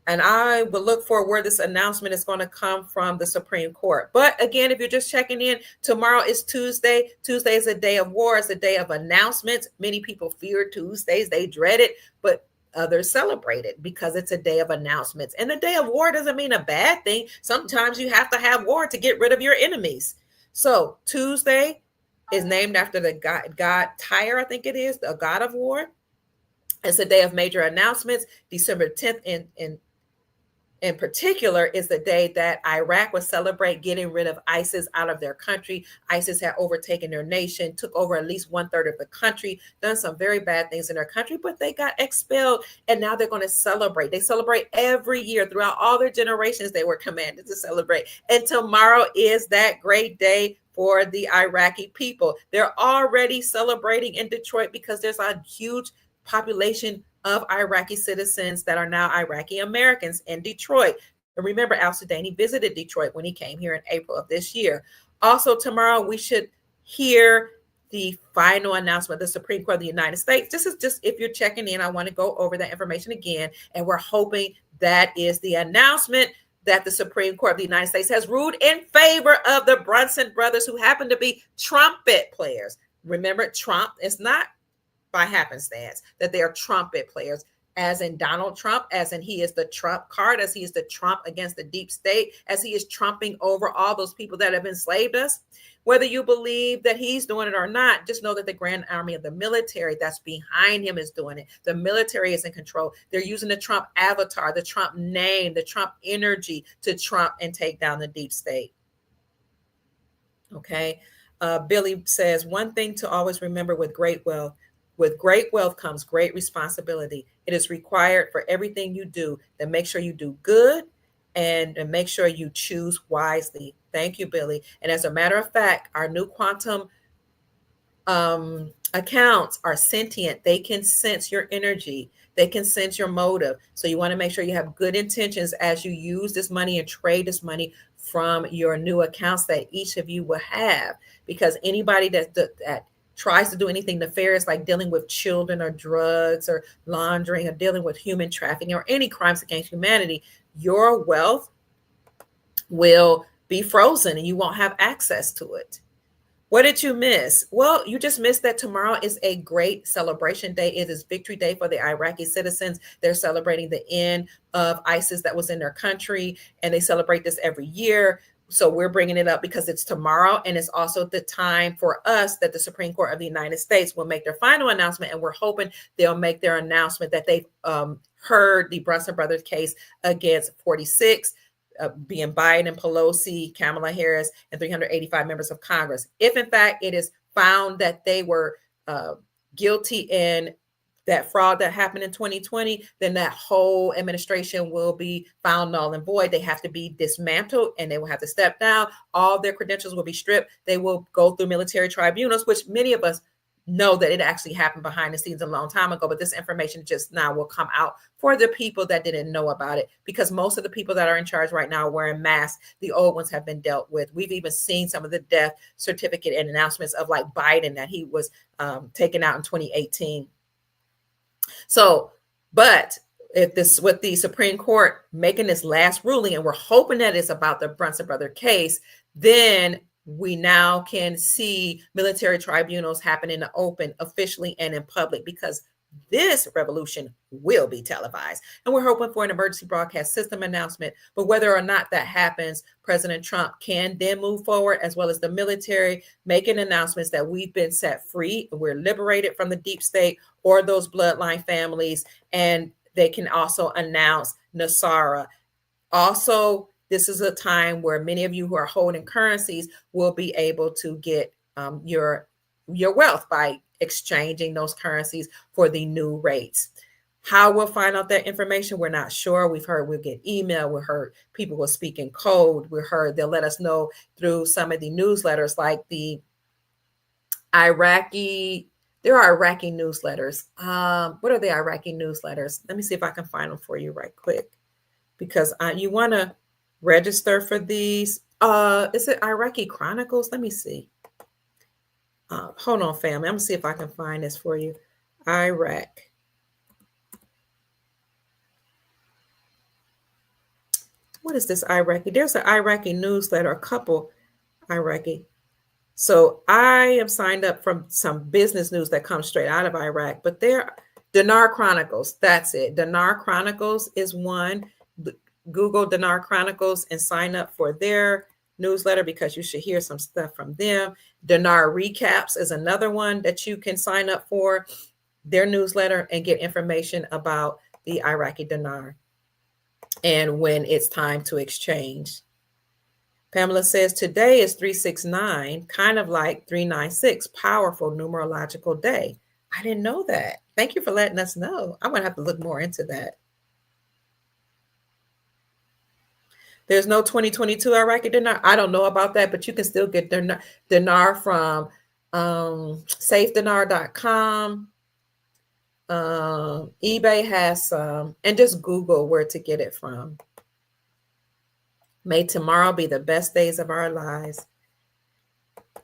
And I will look for where this announcement is going to come from the Supreme Court. But again, if you're just checking in, tomorrow is Tuesday. Tuesday is a day of war. It's a day of announcements. Many people fear Tuesdays. They dread it, but others celebrate it because it's a day of announcements. And the day of war doesn't mean a bad thing. Sometimes you have to have war to get rid of your enemies. So Tuesday is named after the god Tyre, I think it is, the god of war. It's a day of major announcements. December 10th in particular is the day that Iraq would celebrate getting rid of ISIS out of their country. ISIS had overtaken their nation, took over at least 1/3 of the country, done some very bad things in their country, but they got expelled. And now they're going to celebrate. They celebrate every year throughout all their generations. They were commanded to celebrate. And tomorrow is that great day for the Iraqi people. They're already celebrating in Detroit because there's a huge population of Iraqi citizens that are now Iraqi Americans in Detroit. And remember, Al Sudani visited Detroit when he came here in April of this year. Also, tomorrow we should hear the final announcement of the Supreme Court of the United States. This is just, if you're checking in, I want to go over that information again. And we're hoping that is the announcement that the Supreme Court of the United States has ruled in favor of the Brunson brothers, who happen to be trumpet players. Remember, Trump is not by happenstance that they are trumpet players, as in Donald Trump, as in he is the Trump card, as he is the Trump against the deep state, as he is trumping over all those people that have enslaved us. Whether you believe that he's doing it or not, just know that the Grand Army of the military that's behind him is doing it. The military is in control. They're using the Trump avatar, the Trump name, the Trump energy to trump and take down the deep state. Okay. Billy says, one thing to always remember with great wealth. With great wealth comes great responsibility. It is required for everything you do that make sure you do good and make sure you choose wisely. Thank you, Billy. And as a matter of fact, our new quantum accounts are sentient. They can sense your energy. They can sense your motive. So you want to make sure you have good intentions as you use this money and trade this money from your new accounts that each of you will have. Because anybody that tries to do anything nefarious, like dealing with children or drugs or laundering or dealing with human trafficking or any crimes against humanity, your wealth will be frozen and you won't have access to it. What did you miss? Well, you just missed that tomorrow is a great celebration day. It is Victory Day for the Iraqi citizens. They're celebrating the end of ISIS that was in their country, and they celebrate this every year. So we're bringing it up because it's tomorrow, and it's also the time for us that the Supreme Court of the United States will make their final announcement, and we're hoping they'll make their announcement that they've heard the Brunson brothers case against 46, being Biden and Pelosi, Kamala Harris, and 385 members of Congress. If in fact it is found that they were guilty in that fraud that happened in 2020, then that whole administration will be found null and void. They have to be dismantled and they will have to step down. All their credentials will be stripped. They will go through military tribunals, which many of us know that it actually happened behind the scenes a long time ago, but this information just now will come out for the people that didn't know about it, because most of the people that are in charge right now are wearing masks. The old ones have been dealt with. We've even seen some of the death certificate and announcements of like Biden that he was taken out in 2018. So, but if this, with the Supreme Court making this last ruling, and we're hoping that it's about the Brunson brother case, then we now can see military tribunals happen in the open, officially and in public, because this revolution will be televised. And we're hoping for an emergency broadcast system announcement. But whether or not that happens, President Trump can then move forward, as well as the military, making announcements that we've been set free, we're liberated from the deep state or those bloodline families. And they can also announce Nasara. Also, this is a time where many of you who are holding currencies will be able to get your wealth by exchanging those currencies for the new rates. How we'll find out that information, we're not sure. We've heard we'll get email. We heard people will speak in code. We heard they'll let us know through some of the newsletters, like the Iraqi. There are Iraqi newsletters. What are the Iraqi newsletters? Let me see if I can find them for you right quick, because you want to register for these. Is it Iraqi Chronicles? Let me see. Hold on, family. I'm gonna see if I can find this for you. Iraq. What is this Iraqi? There's an Iraqi newsletter, a couple Iraqi. So I am signed up from some business news that comes straight out of Iraq, but they're Dinar Chronicles. That's it. Dinar Chronicles is one. Google Dinar Chronicles and sign up for their newsletter, because you should hear some stuff from them. Dinar Recaps is another one that you can sign up for, their newsletter, and get information about the Iraqi dinar and when it's time to exchange. Pamela says today is 369, kind of like 396, powerful numerological day. I didn't know that. Thank you for letting us know. I'm going to have to look more into that. There's no 2022 Iraqi dinar. I don't know about that, but you can still get dinar from safedinar.com. eBay has some, and just Google where to get it from. May tomorrow be the best days of our lives.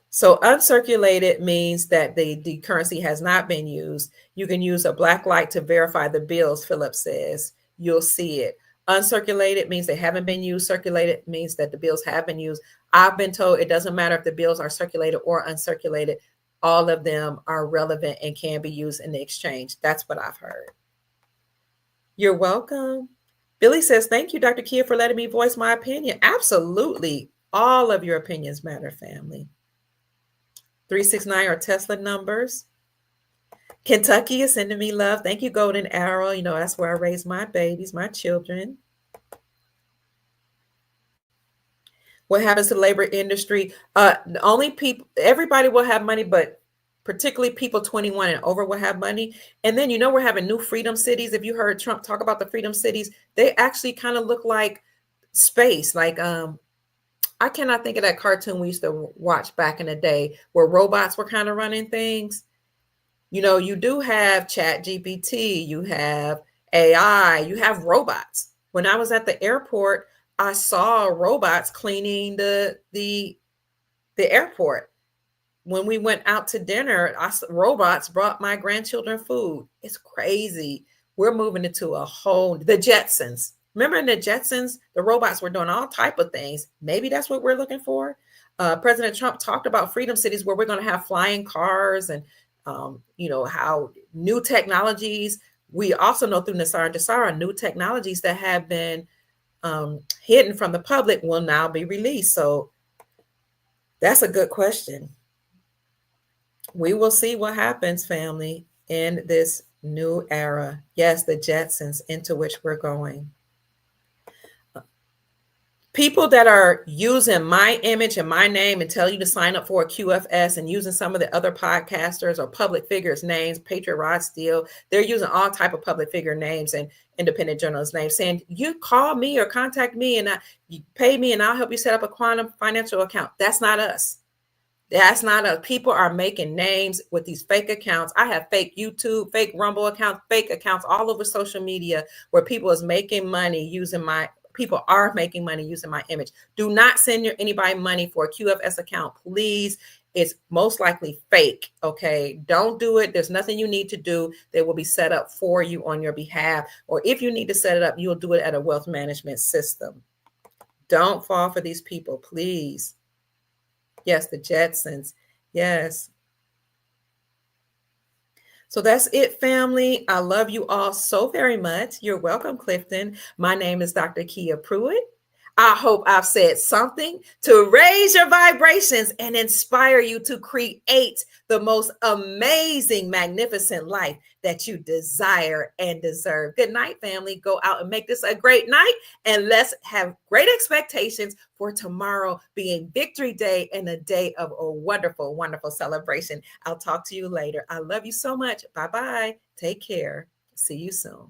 So uncirculated means that the currency has not been used. You can use a black light to verify the bills, Philip says. You'll see it. Uncirculated means they haven't been used. Circulated means that the bills have been used. I've been told it doesn't matter if the bills are circulated or uncirculated. All of them are relevant and can be used in the exchange. That's what I've heard. You're welcome. Billy says, thank you, Dr. Kia, for letting me voice my opinion. Absolutely. All of your opinions matter, family. 369 are Tesla numbers. Kentucky is sending me love. Thank you, Golden Arrow. You know, that's where I raise my babies, my children. What happens to the labor industry? Only people, everybody will have money, but particularly people 21 and over will have money. And then, you know, we're having new freedom cities. If you heard Trump talk about the freedom cities, they actually kind of look like space. Like, I cannot think of that cartoon we used to watch back in the day where robots were kind of running things. You know, you do have Chat GPT, you have AI, you have robots. When I was at the airport, I saw robots cleaning the airport. When we went out to dinner, robots brought my grandchildren food. It's crazy. We're moving into the Jetsons. Remember in the Jetsons, the robots were doing all type of things. Maybe that's what we're looking for. President Trump talked about freedom cities where we're going to have flying cars and, you know, how new technologies. We also know through Nassar and Jassara, new technologies that have been hidden from the public will now be released. So that's a good question. We will see what happens, family, in this new era. Yes, the Jetsons into which we're going. People that are using my image and my name and tell you to sign up for a QFS and using some of the other podcasters or public figures' names, Patriot Rod Steele, they're using all type of public figure names and independent journalists' names, saying, you call me or contact me and you pay me and I'll help you set up a quantum financial account. That's not us. That's not us. People are making names with these fake accounts. I have fake YouTube, fake Rumble accounts, fake accounts all over social media where people is making money using people are making money using my image. Do not send anybody money for a QFS account, please. It's most likely fake, okay? Don't do it. There's nothing you need to do. They will be set up for you on your behalf. Or if you need to set it up, you'll do it at a wealth management system. Don't fall for these people, please. Yes, the Jetsons. Yes. So that's it, family. I love you all so very much. You're welcome, Clifton. My name is Dr. Kia Pruitt. I hope I've said something to raise your vibrations and inspire you to create the most amazing, magnificent life that you desire and deserve. Good night, family. Go out and make this a great night. And let's have great expectations for tomorrow being Victory Day and a day of a wonderful, wonderful celebration. I'll talk to you later. I love you so much. Bye-bye. Take care. See you soon.